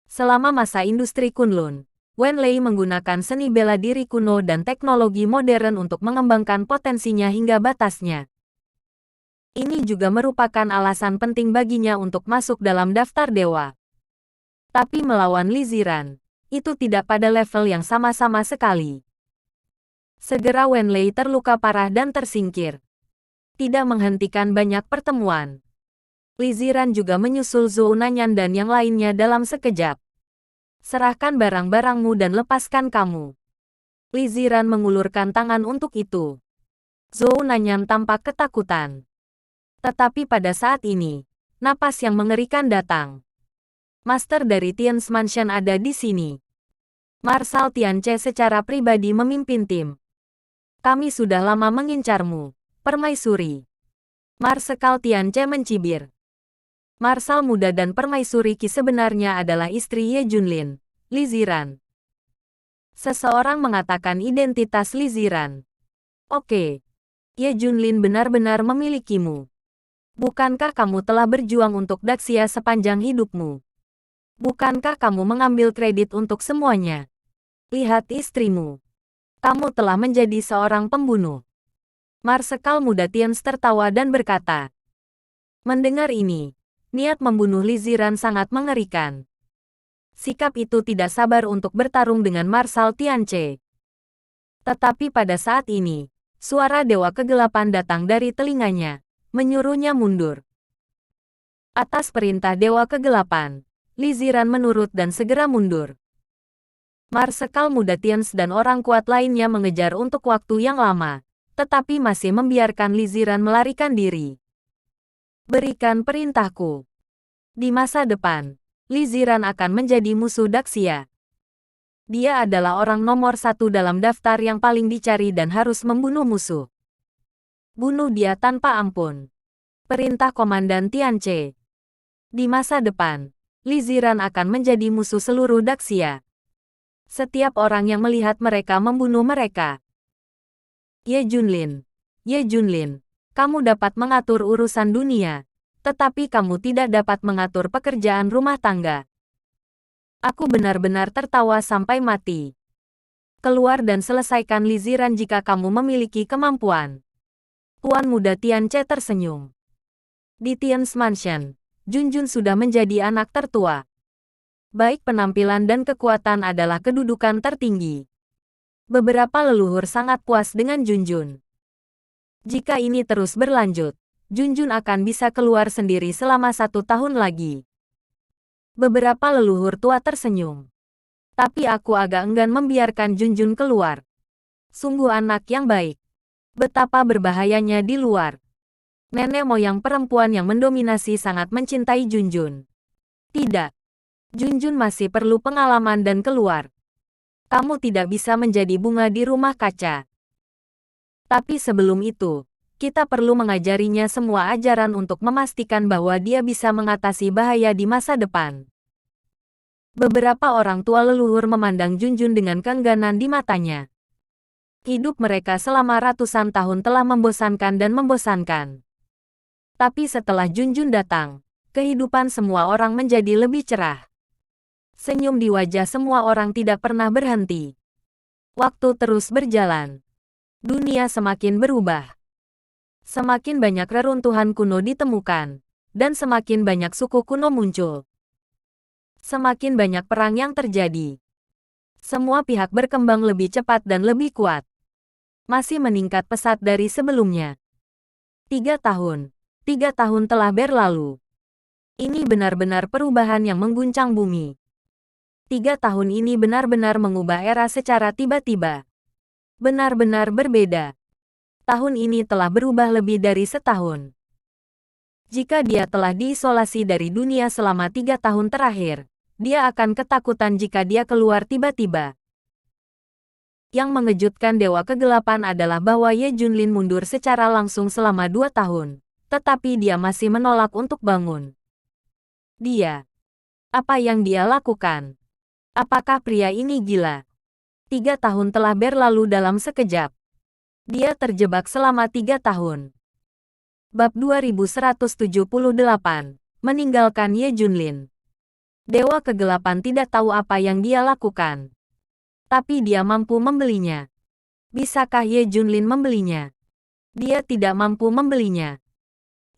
Selama masa industri Kunlun, Wenlei menggunakan seni bela diri kuno dan teknologi modern untuk mengembangkan potensinya hingga batasnya. Ini juga merupakan alasan penting baginya untuk masuk dalam daftar dewa. Tapi melawan Li Ziran, itu tidak pada level yang sama-sama sekali. Segera Wenlei terluka parah dan tersingkir. Tidak menghentikan banyak pertemuan. Li Ziran juga menyusul Zhou Nanyan dan yang lainnya dalam sekejap. Serahkan barang-barangmu dan lepaskan kamu. Li Ziran mengulurkan tangan untuk itu. Zhou Nanyan tampak ketakutan. Tetapi pada saat ini, napas yang mengerikan datang. Master dari Tian's Mansion ada di sini. Marshal Tianche secara pribadi memimpin tim. Kami sudah lama mengincarmu, Permaisuri. Marsekal Tianche mencibir. Marshal muda dan Permaisuri Qi sebenarnya adalah istri Ye Junlin, Li Ziran. Seseorang mengatakan identitas Li Ziran. Oke. Ye Junlin benar-benar memilikimu. Bukankah kamu telah berjuang untuk Daxia sepanjang hidupmu? Bukankah kamu mengambil kredit untuk semuanya? Lihat istrimu. Kamu telah menjadi seorang pembunuh. Marsekal muda Tians tertawa dan berkata. Mendengar ini, niat membunuh Li Ziran sangat mengerikan. Sikap itu tidak sabar untuk bertarung dengan Marshal Tianche. Tetapi pada saat ini, suara Dewa Kegelapan datang dari telinganya, menyuruhnya mundur. Atas perintah Dewa Kegelapan, Li Ziran menurut dan segera mundur. Marsekal muda Tians dan orang kuat lainnya mengejar untuk waktu yang lama, tetapi masih membiarkan Li Ziran melarikan diri. Berikan perintahku. Di masa depan, Li Ziran akan menjadi musuh Daxia. Dia adalah orang nomor 1 dalam daftar yang paling dicari dan harus membunuh musuh. Bunuh dia tanpa ampun. Perintah Komandan Tianche. Di masa depan, Li Ziran akan menjadi musuh seluruh Daxia. Setiap orang yang melihat mereka membunuh mereka. Ye Junlin, kamu dapat mengatur urusan dunia, tetapi kamu tidak dapat mengatur pekerjaan rumah tangga. Aku benar-benar tertawa sampai mati. Keluar dan selesaikan Li Ziran jika kamu memiliki kemampuan. Tuan muda Tianche tersenyum. Di Tian's Mansion, Junjun sudah menjadi anak tertua. Baik penampilan dan kekuatan adalah kedudukan tertinggi. Beberapa leluhur sangat puas dengan Junjun. Jika ini terus berlanjut, Junjun akan bisa keluar sendiri selama 1 tahun lagi. Beberapa leluhur tua tersenyum. Tapi aku agak enggan membiarkan Junjun keluar. Sungguh anak yang baik. Betapa berbahayanya di luar. Nenek moyang perempuan yang mendominasi sangat mencintai Junjun. Tidak. Junjun masih perlu pengalaman dan keluar. Kamu tidak bisa menjadi bunga di rumah kaca. Tapi sebelum itu, kita perlu mengajarinya semua ajaran untuk memastikan bahwa dia bisa mengatasi bahaya di masa depan. Beberapa orang tua leluhur memandang Junjun dengan keengganan di matanya. Hidup mereka selama ratusan tahun telah membosankan dan membosankan. Tapi setelah Junjun datang, kehidupan semua orang menjadi lebih cerah. Senyum di wajah semua orang tidak pernah berhenti. Waktu terus berjalan. Dunia semakin berubah. Semakin banyak reruntuhan kuno ditemukan, dan semakin banyak suku kuno muncul. Semakin banyak perang yang terjadi. Semua pihak berkembang lebih cepat dan lebih kuat. Masih meningkat pesat dari sebelumnya. 3 tahun. 3 tahun telah berlalu. Ini benar-benar perubahan yang mengguncang bumi. 3 tahun ini benar-benar mengubah era secara tiba-tiba. Benar-benar berbeda. Tahun ini telah berubah lebih dari setahun. Jika dia telah diisolasi dari dunia selama 3 tahun terakhir, dia akan ketakutan jika dia keluar tiba-tiba. Yang mengejutkan Dewa Kegelapan adalah bahwa Ye Junlin mundur secara langsung selama 2 tahun. Tetapi dia masih menolak untuk bangun. Dia. Apa yang dia lakukan? Apakah pria ini gila? 3 tahun telah berlalu dalam sekejap. Dia terjebak selama 3 tahun. Bab 2178. Meninggalkan Ye Junlin. Dewa Kegelapan tidak tahu apa yang dia lakukan. Tapi dia mampu membelinya. Bisakah Ye Junlin membelinya? Dia tidak mampu membelinya.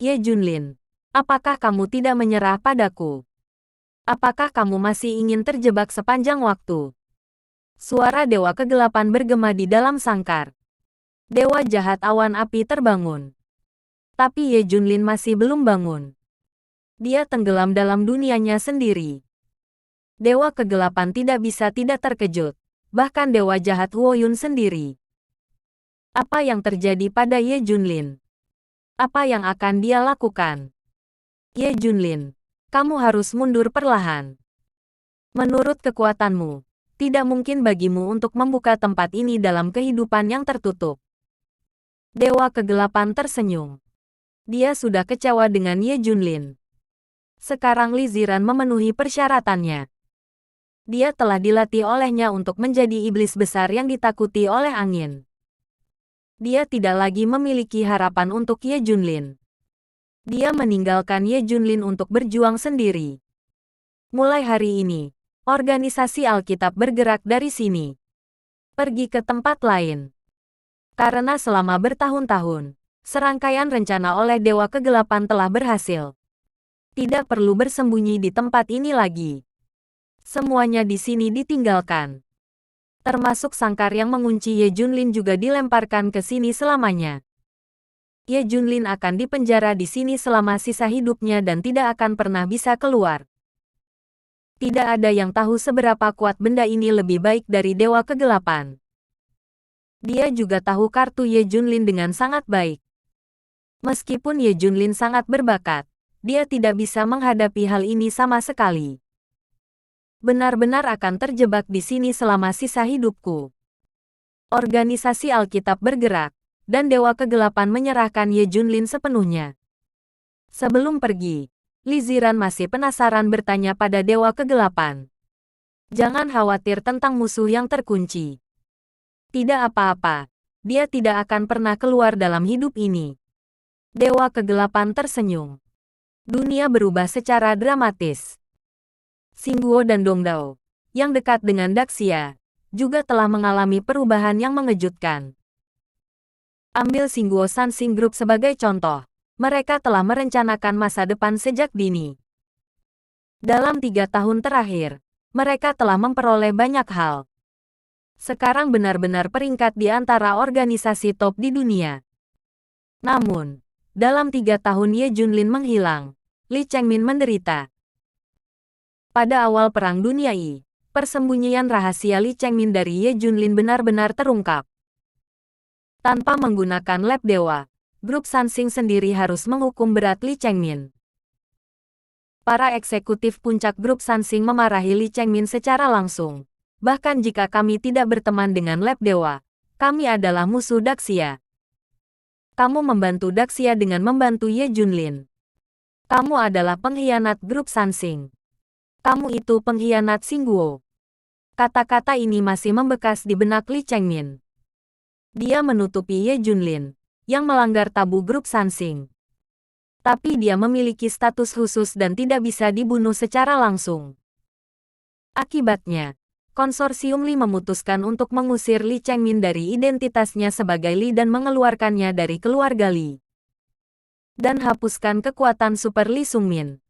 Ye Junlin, apakah kamu tidak menyerah padaku? Apakah kamu masih ingin terjebak sepanjang waktu? Suara Dewa Kegelapan bergema di dalam sangkar. Dewa jahat awan api terbangun. Tapi Ye Junlin masih belum bangun. Dia tenggelam dalam dunianya sendiri. Dewa Kegelapan tidak bisa tidak terkejut. Bahkan Dewa jahat Huoyun sendiri. Apa yang terjadi pada Ye Junlin? Apa yang akan dia lakukan? Ye Junlin, kamu harus mundur perlahan. Menurut kekuatanmu, Tidak mungkin bagimu untuk membuka tempat ini dalam kehidupan yang tertutup. Dewa Kegelapan tersenyum. Dia sudah kecewa dengan Ye Junlin. Sekarang Li Ziran memenuhi persyaratannya. Dia telah dilatih olehnya untuk menjadi iblis besar yang ditakuti oleh angin. Dia tidak lagi memiliki harapan untuk Ye Junlin. Dia meninggalkan Ye Junlin untuk berjuang sendiri. Mulai hari ini, organisasi Alkitab bergerak dari sini. Pergi ke tempat lain. Karena selama bertahun-tahun, serangkaian rencana oleh Dewa Kegelapan telah berhasil. Tidak perlu bersembunyi di tempat ini lagi. Semuanya di sini ditinggalkan. Termasuk sangkar yang mengunci Ye Junlin juga dilemparkan ke sini selamanya. Ye Junlin akan dipenjara di sini selama sisa hidupnya dan tidak akan pernah bisa keluar. Tidak ada yang tahu seberapa kuat benda ini lebih baik dari Dewa Kegelapan. Dia juga tahu kartu Ye Junlin dengan sangat baik. Meskipun Ye Junlin sangat berbakat, dia tidak bisa menghadapi hal ini sama sekali. Benar-benar akan terjebak di sini selama sisa hidupku. Organisasi Alkitab bergerak, dan Dewa Kegelapan menyerahkan Ye Junlin sepenuhnya. Sebelum pergi, Li Ziran masih penasaran bertanya pada Dewa Kegelapan. Jangan khawatir tentang musuh yang terkunci. Tidak apa-apa, dia tidak akan pernah keluar dalam hidup ini. Dewa Kegelapan tersenyum. Dunia berubah secara dramatis. Xingguo dan Dongdao, yang dekat dengan Daxia, juga telah mengalami perubahan yang mengejutkan. Ambil Xingguo Sansing Group sebagai contoh, mereka telah merencanakan masa depan sejak dini. Dalam 3 tahun terakhir, mereka telah memperoleh banyak hal. Sekarang benar-benar peringkat di antara organisasi top di dunia. Namun, dalam 3 tahun Ye Junlin menghilang, Li Chengmin menderita. Pada awal Perang Dunia I, persembunyian rahasia Li Chengmin dari Ye Junlin benar-benar terungkap. Tanpa menggunakan lab dewa, grup Sansing sendiri harus menghukum berat Li Chengmin. Para eksekutif puncak grup Sansing memarahi Li Chengmin secara langsung. Bahkan jika kami tidak berteman dengan lab dewa, kami adalah musuh Daxia. Kamu membantu Daxia dengan membantu Ye Junlin. Kamu adalah pengkhianat grup Sansing. Kamu itu pengkhianat Xingguo. Kata-kata ini masih membekas di benak Li Chengmin. Dia menutupi Ye Junlin, yang melanggar tabu grup Sansing. Tapi dia memiliki status khusus dan tidak bisa dibunuh secara langsung. Akibatnya, Konsorsium Li memutuskan untuk mengusir Li Chengmin dari identitasnya sebagai Li dan mengeluarkannya dari keluarga Li. Dan hapuskan kekuatan Super Li Sungmin.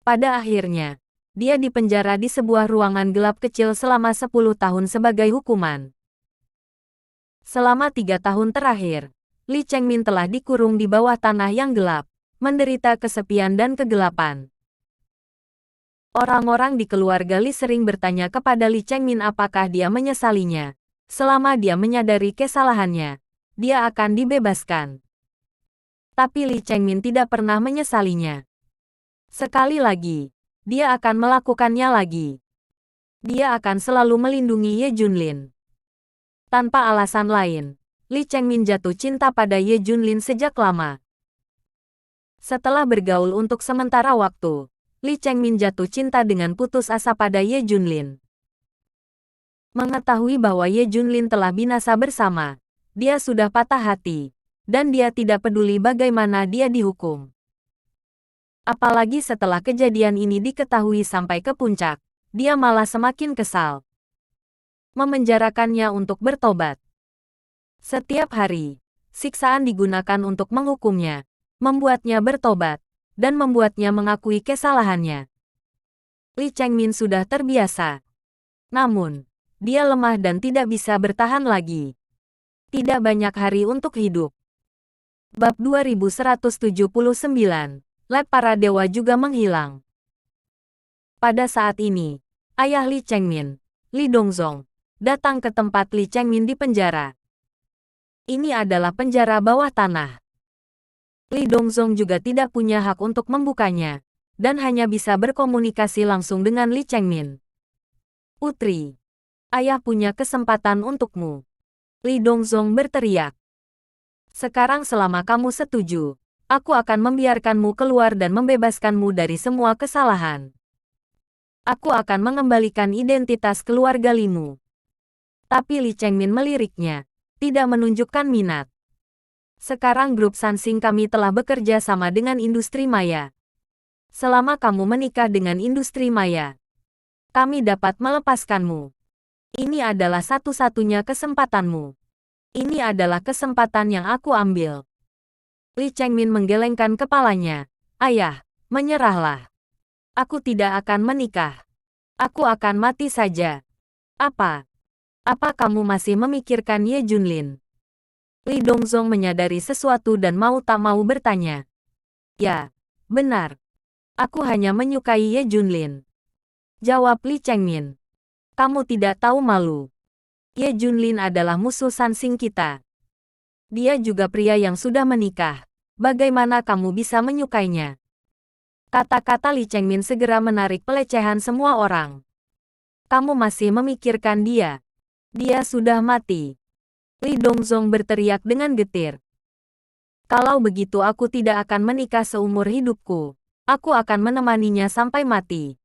Pada akhirnya, dia dipenjara di sebuah ruangan gelap kecil selama 10 tahun sebagai hukuman. Selama 3 tahun terakhir, Li Chengmin telah dikurung di bawah tanah yang gelap, menderita kesepian dan kegelapan. Orang-orang di keluarga Li sering bertanya kepada Li Chengmin apakah dia menyesalinya. Selama dia menyadari kesalahannya, dia akan dibebaskan. Tapi Li Chengmin tidak pernah menyesalinya. Sekali lagi, dia akan melakukannya lagi. Dia akan selalu melindungi Ye Junlin. Tanpa alasan lain, Li Chengmin jatuh cinta pada Ye Junlin sejak lama. Setelah bergaul untuk sementara waktu, Li Chengmin jatuh cinta dengan putus asa pada Ye Junlin. Mengetahui bahwa Ye Junlin telah binasa bersama, dia sudah patah hati, dan dia tidak peduli bagaimana dia dihukum. Apalagi setelah kejadian ini diketahui sampai ke puncak, dia malah semakin kesal. Memenjarakannya untuk bertobat. Setiap hari, siksaan digunakan untuk menghukumnya, membuatnya bertobat, dan membuatnya mengakui kesalahannya. Li Chengmin sudah terbiasa. Namun, dia lemah dan tidak bisa bertahan lagi. Tidak banyak hari untuk hidup. Bab 2179, Lab para dewa juga menghilang. Pada saat ini, ayah Li Chengmin, Li Dongzong, datang ke tempat Li Chengmin di penjara. Ini adalah penjara bawah tanah. Li Dongzong juga tidak punya hak untuk membukanya, dan hanya bisa berkomunikasi langsung dengan Li Chengmin. Putri, Ayah punya kesempatan untukmu. Li Dongzong berteriak. Sekarang selama kamu setuju, aku akan membiarkanmu keluar dan membebaskanmu dari semua kesalahan. Aku akan mengembalikan identitas keluarga Limu. Tapi Li Chengmin meliriknya, tidak menunjukkan minat. Sekarang grup Sansing kami telah bekerja sama dengan industri maya. Selama kamu menikah dengan industri maya, kami dapat melepaskanmu. Ini adalah satu-satunya kesempatanmu. Ini adalah kesempatan yang aku ambil. Li Chengmin menggelengkan kepalanya. Ayah, menyerahlah. Aku tidak akan menikah. Aku akan mati saja. Apa? Apa kamu masih memikirkan Ye Junlin? Li Dongzong menyadari sesuatu dan mau tak mau bertanya. Ya, benar. Aku hanya menyukai Ye Junlin. Jawab Li Chengmin. Kamu tidak tahu malu. Ye Junlin adalah musuh Sansing kita. Dia juga pria yang sudah menikah. Bagaimana kamu bisa menyukainya? Kata-kata Li Chengmin segera menarik pelecehan semua orang. Kamu masih memikirkan dia. Dia sudah mati. Li Dongzong berteriak dengan getir. Kalau begitu aku tidak akan menikah seumur hidupku. Aku akan menemaninya sampai mati.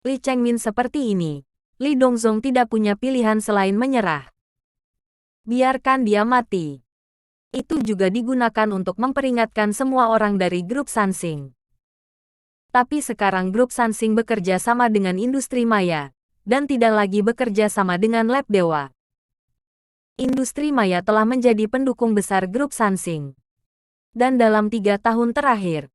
Li Chengmin seperti ini. Li Dongzong tidak punya pilihan selain menyerah. Biarkan dia mati. Itu juga digunakan untuk memperingatkan semua orang dari grup Sansing. Tapi sekarang grup Sansing bekerja sama dengan industri maya, dan tidak lagi bekerja sama dengan Lab Dewa. Industri maya telah menjadi pendukung besar grup Sansing. Dan dalam 3 tahun terakhir,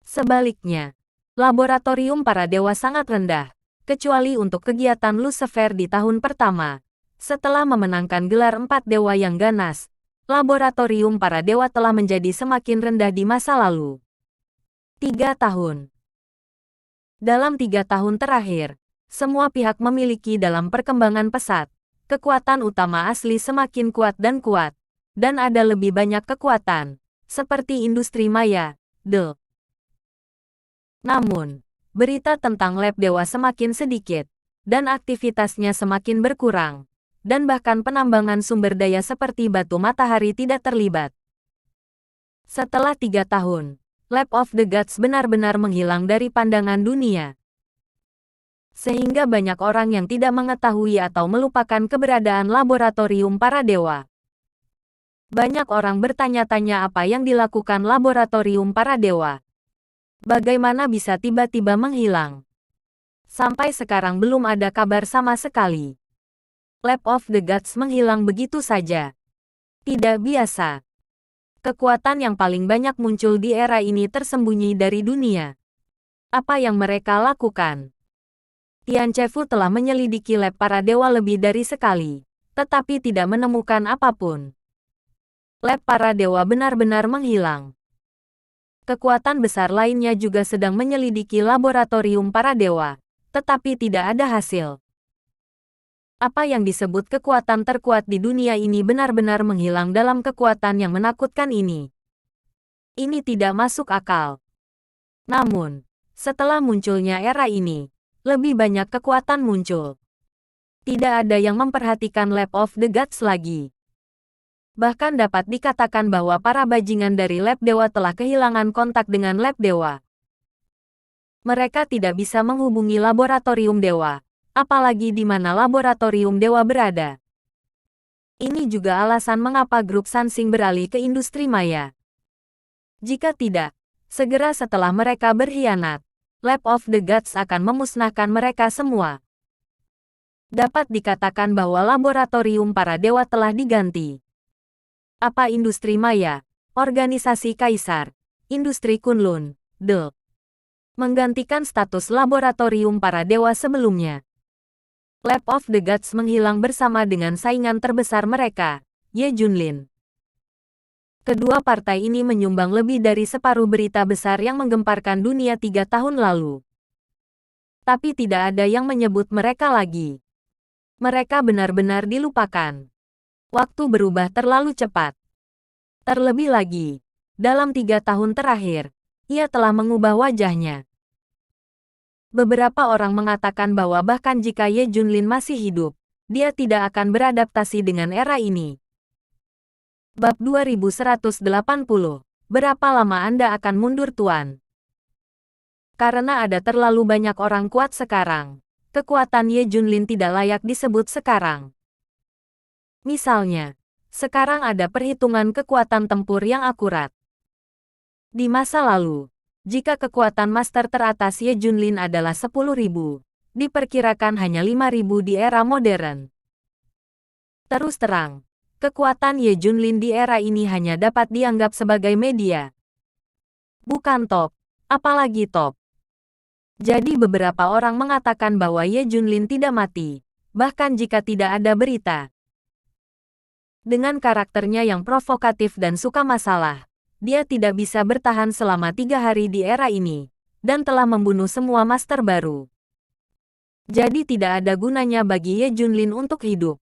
sebaliknya, laboratorium para dewa sangat rendah, kecuali untuk kegiatan Lucifer di tahun pertama. Setelah memenangkan gelar 4 dewa yang ganas, laboratorium para dewa telah menjadi semakin rendah di masa lalu. 3 tahun. Dalam 3 tahun terakhir, semua pihak memiliki dalam perkembangan pesat. Kekuatan utama asli semakin kuat, dan ada lebih banyak kekuatan, seperti industri maya, Namun, berita tentang Lab Dewa semakin sedikit, dan aktivitasnya semakin berkurang, dan bahkan penambangan sumber daya seperti batu matahari tidak terlibat. Setelah 3 tahun, Lab of the Gods benar-benar menghilang dari pandangan dunia. Sehingga banyak orang yang tidak mengetahui atau melupakan keberadaan laboratorium para dewa. Banyak orang bertanya-tanya apa yang dilakukan laboratorium para dewa. Bagaimana bisa tiba-tiba menghilang? Sampai sekarang belum ada kabar sama sekali. Lab of the Gods menghilang begitu saja. Tidak biasa. Kekuatan yang paling banyak muncul di era ini tersembunyi dari dunia. Apa yang mereka lakukan? Tian Chefu telah menyelidiki lab para dewa lebih dari sekali, tetapi tidak menemukan apapun. Lab para dewa benar-benar menghilang. Kekuatan besar lainnya juga sedang menyelidiki laboratorium para dewa, tetapi tidak ada hasil. Apa yang disebut kekuatan terkuat di dunia ini benar-benar menghilang dalam kekuatan yang menakutkan ini. Ini tidak masuk akal. Namun, setelah munculnya era ini, lebih banyak kekuatan muncul. Tidak ada yang memperhatikan Lab of the Gods lagi. Bahkan dapat dikatakan bahwa para bajingan dari Lab Dewa telah kehilangan kontak dengan Lab Dewa. Mereka tidak bisa menghubungi laboratorium dewa, apalagi di mana laboratorium dewa berada. Ini juga alasan mengapa grup Sansing beralih ke industri maya. Jika tidak, segera setelah mereka berkhianat, Lab of the Gods akan memusnahkan mereka semua. Dapat dikatakan bahwa laboratorium para dewa telah diganti. Apa industri maya, organisasi kaisar, industri Kunlun, menggantikan status laboratorium para dewa sebelumnya. Lab of the Gods menghilang bersama dengan saingan terbesar mereka, Ye Junlin. Kedua partai ini menyumbang lebih dari separuh berita besar yang menggemparkan dunia 3 tahun lalu. Tapi tidak ada yang menyebut mereka lagi. Mereka benar-benar dilupakan. Waktu berubah terlalu cepat. Terlebih lagi, dalam 3 tahun terakhir, ia telah mengubah wajahnya. Beberapa orang mengatakan bahwa bahkan jika Ye Junlin masih hidup, dia tidak akan beradaptasi dengan era ini. Bab 2180. Berapa lama Anda akan mundur, Tuan? Karena ada terlalu banyak orang kuat sekarang, kekuatan Ye Junlin tidak layak disebut sekarang. Misalnya, sekarang ada perhitungan kekuatan tempur yang akurat. Di masa lalu, jika kekuatan master teratas Ye Junlin adalah 10.000, diperkirakan hanya 5.000 di era modern. Terus terang, kekuatan Ye Junlin di era ini hanya dapat dianggap sebagai media. Bukan top, apalagi top. Jadi beberapa orang mengatakan bahwa Ye Junlin tidak mati, bahkan jika tidak ada berita. Dengan karakternya yang provokatif dan suka masalah, dia tidak bisa bertahan selama 3 hari di era ini, dan telah membunuh semua master baru. Jadi tidak ada gunanya bagi Ye Junlin untuk hidup.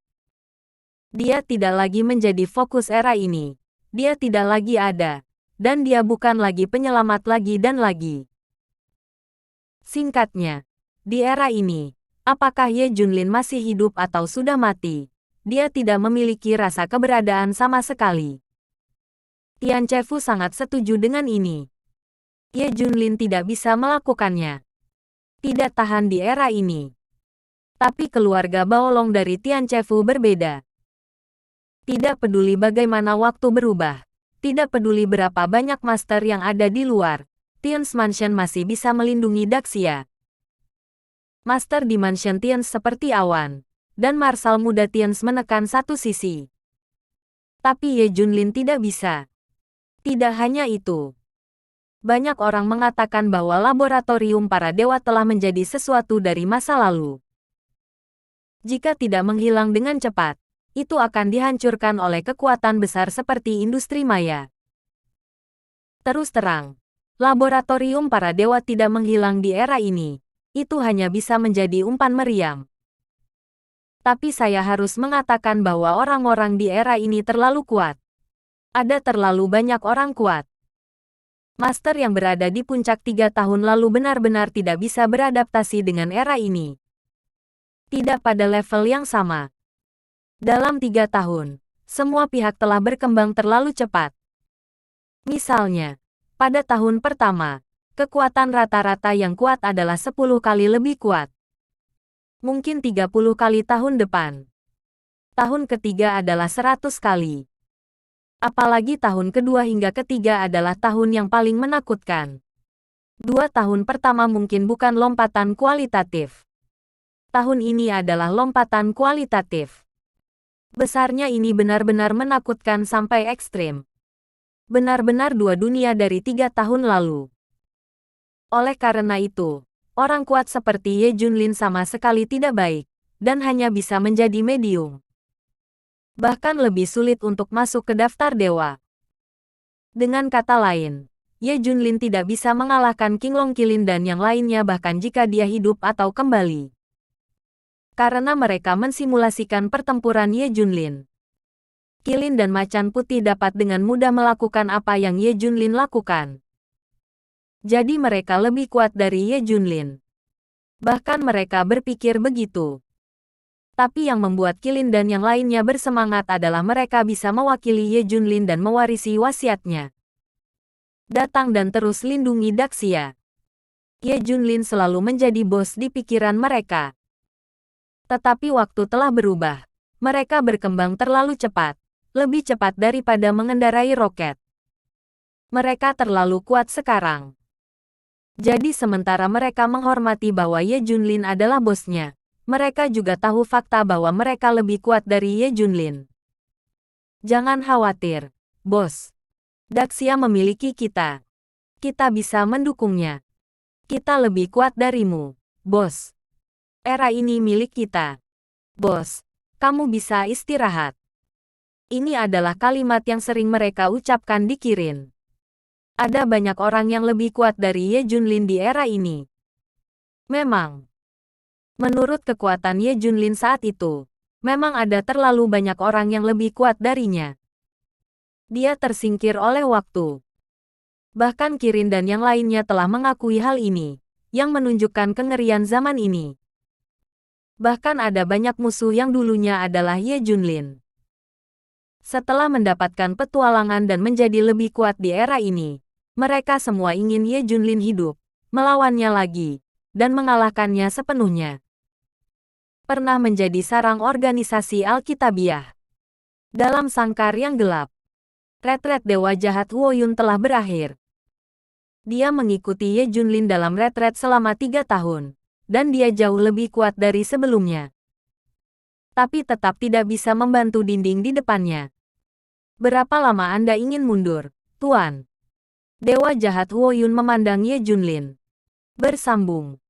Dia tidak lagi menjadi fokus era ini. Dia tidak lagi ada, dan dia bukan lagi penyelamat lagi dan lagi. Singkatnya, di era ini, apakah Ye Junlin masih hidup atau sudah mati, dia tidak memiliki rasa keberadaan sama sekali. Tian Chefu sangat setuju dengan ini. Ye Junlin tidak bisa melakukannya. Tidak tahan di era ini. Tapi keluarga Baolong dari Tian Chefu berbeda. Tidak peduli bagaimana waktu berubah. Tidak peduli berapa banyak master yang ada di luar, Tian's Mansion masih bisa melindungi Daxia. Master di Mansion Tian's seperti awan, dan Marsal muda Tian's menekan satu sisi. Tapi Ye Junlin tidak bisa. Tidak hanya itu. Banyak orang mengatakan bahwa laboratorium para dewa telah menjadi sesuatu dari masa lalu. Jika tidak menghilang dengan cepat, itu akan dihancurkan oleh kekuatan besar seperti industri maya. Terus terang, laboratorium para dewa tidak menghilang di era ini. Itu hanya bisa menjadi umpan meriam. Tapi saya harus mengatakan bahwa orang-orang di era ini terlalu kuat. Ada terlalu banyak orang kuat. Master yang berada di puncak 3 tahun lalu benar-benar tidak bisa beradaptasi dengan era ini. Tidak pada level yang sama. Dalam 3 tahun, semua pihak telah berkembang terlalu cepat. Misalnya, pada tahun pertama, kekuatan rata-rata yang kuat adalah 10 kali lebih kuat. Mungkin 30 kali tahun depan. Tahun ketiga adalah 100 kali. Apalagi tahun kedua hingga ketiga adalah tahun yang paling menakutkan. 2 tahun pertama mungkin bukan lompatan kualitatif. Tahun ini adalah lompatan kualitatif. Besarnya ini benar-benar menakutkan sampai ekstrim. Benar-benar 2 dunia dari 3 tahun lalu. Oleh karena itu, orang kuat seperti Ye Junlin sama sekali tidak baik, dan hanya bisa menjadi medium. Bahkan lebih sulit untuk masuk ke daftar dewa. Dengan kata lain, Ye Junlin tidak bisa mengalahkan King Long Qilin dan yang lainnya bahkan jika dia hidup atau kembali. Karena mereka mensimulasikan pertempuran Ye Junlin. Qilin dan Macan Putih dapat dengan mudah melakukan apa yang Ye Junlin lakukan. Jadi mereka lebih kuat dari Ye Junlin. Bahkan mereka berpikir begitu. Tapi yang membuat Qilin dan yang lainnya bersemangat adalah mereka bisa mewakili Ye Junlin dan mewarisi wasiatnya. Datang dan terus lindungi Daxia. Ye Junlin selalu menjadi bos di pikiran mereka. Tetapi waktu telah berubah. Mereka berkembang terlalu cepat. Lebih cepat daripada mengendarai roket. Mereka terlalu kuat sekarang. Jadi sementara mereka menghormati bahwa Ye Junlin adalah bosnya, mereka juga tahu fakta bahwa mereka lebih kuat dari Ye Junlin. Jangan khawatir, bos. Daxia memiliki kita. Kita bisa mendukungnya. Kita lebih kuat darimu, bos. Era ini milik kita. Bos, kamu bisa istirahat. Ini adalah kalimat yang sering mereka ucapkan di Kirin. Ada banyak orang yang lebih kuat dari Ye Junlin di era ini. Memang. Menurut kekuatan Ye Junlin saat itu, memang ada terlalu banyak orang yang lebih kuat darinya. Dia tersingkir oleh waktu. Bahkan Kirin dan yang lainnya telah mengakui hal ini. yang menunjukkan kengerian zaman ini. Bahkan ada banyak musuh yang dulunya adalah Ye Junlin. Setelah mendapatkan petualangan dan menjadi lebih kuat di era ini, mereka semua ingin Ye Junlin hidup, melawannya lagi, dan mengalahkannya sepenuhnya. Pernah menjadi sarang organisasi Alkitabiah. Dalam sangkar yang gelap, retret Dewa Jahat Huoyun telah berakhir. Dia mengikuti Ye Junlin dalam retret selama 3 tahun, dan dia jauh lebih kuat dari sebelumnya. Tapi tetap tidak bisa membantu dinding di depannya. Berapa lama Anda ingin mundur, Tuan? Dewa Jahat Huoyun memandang Ye Junlin. Bersambung.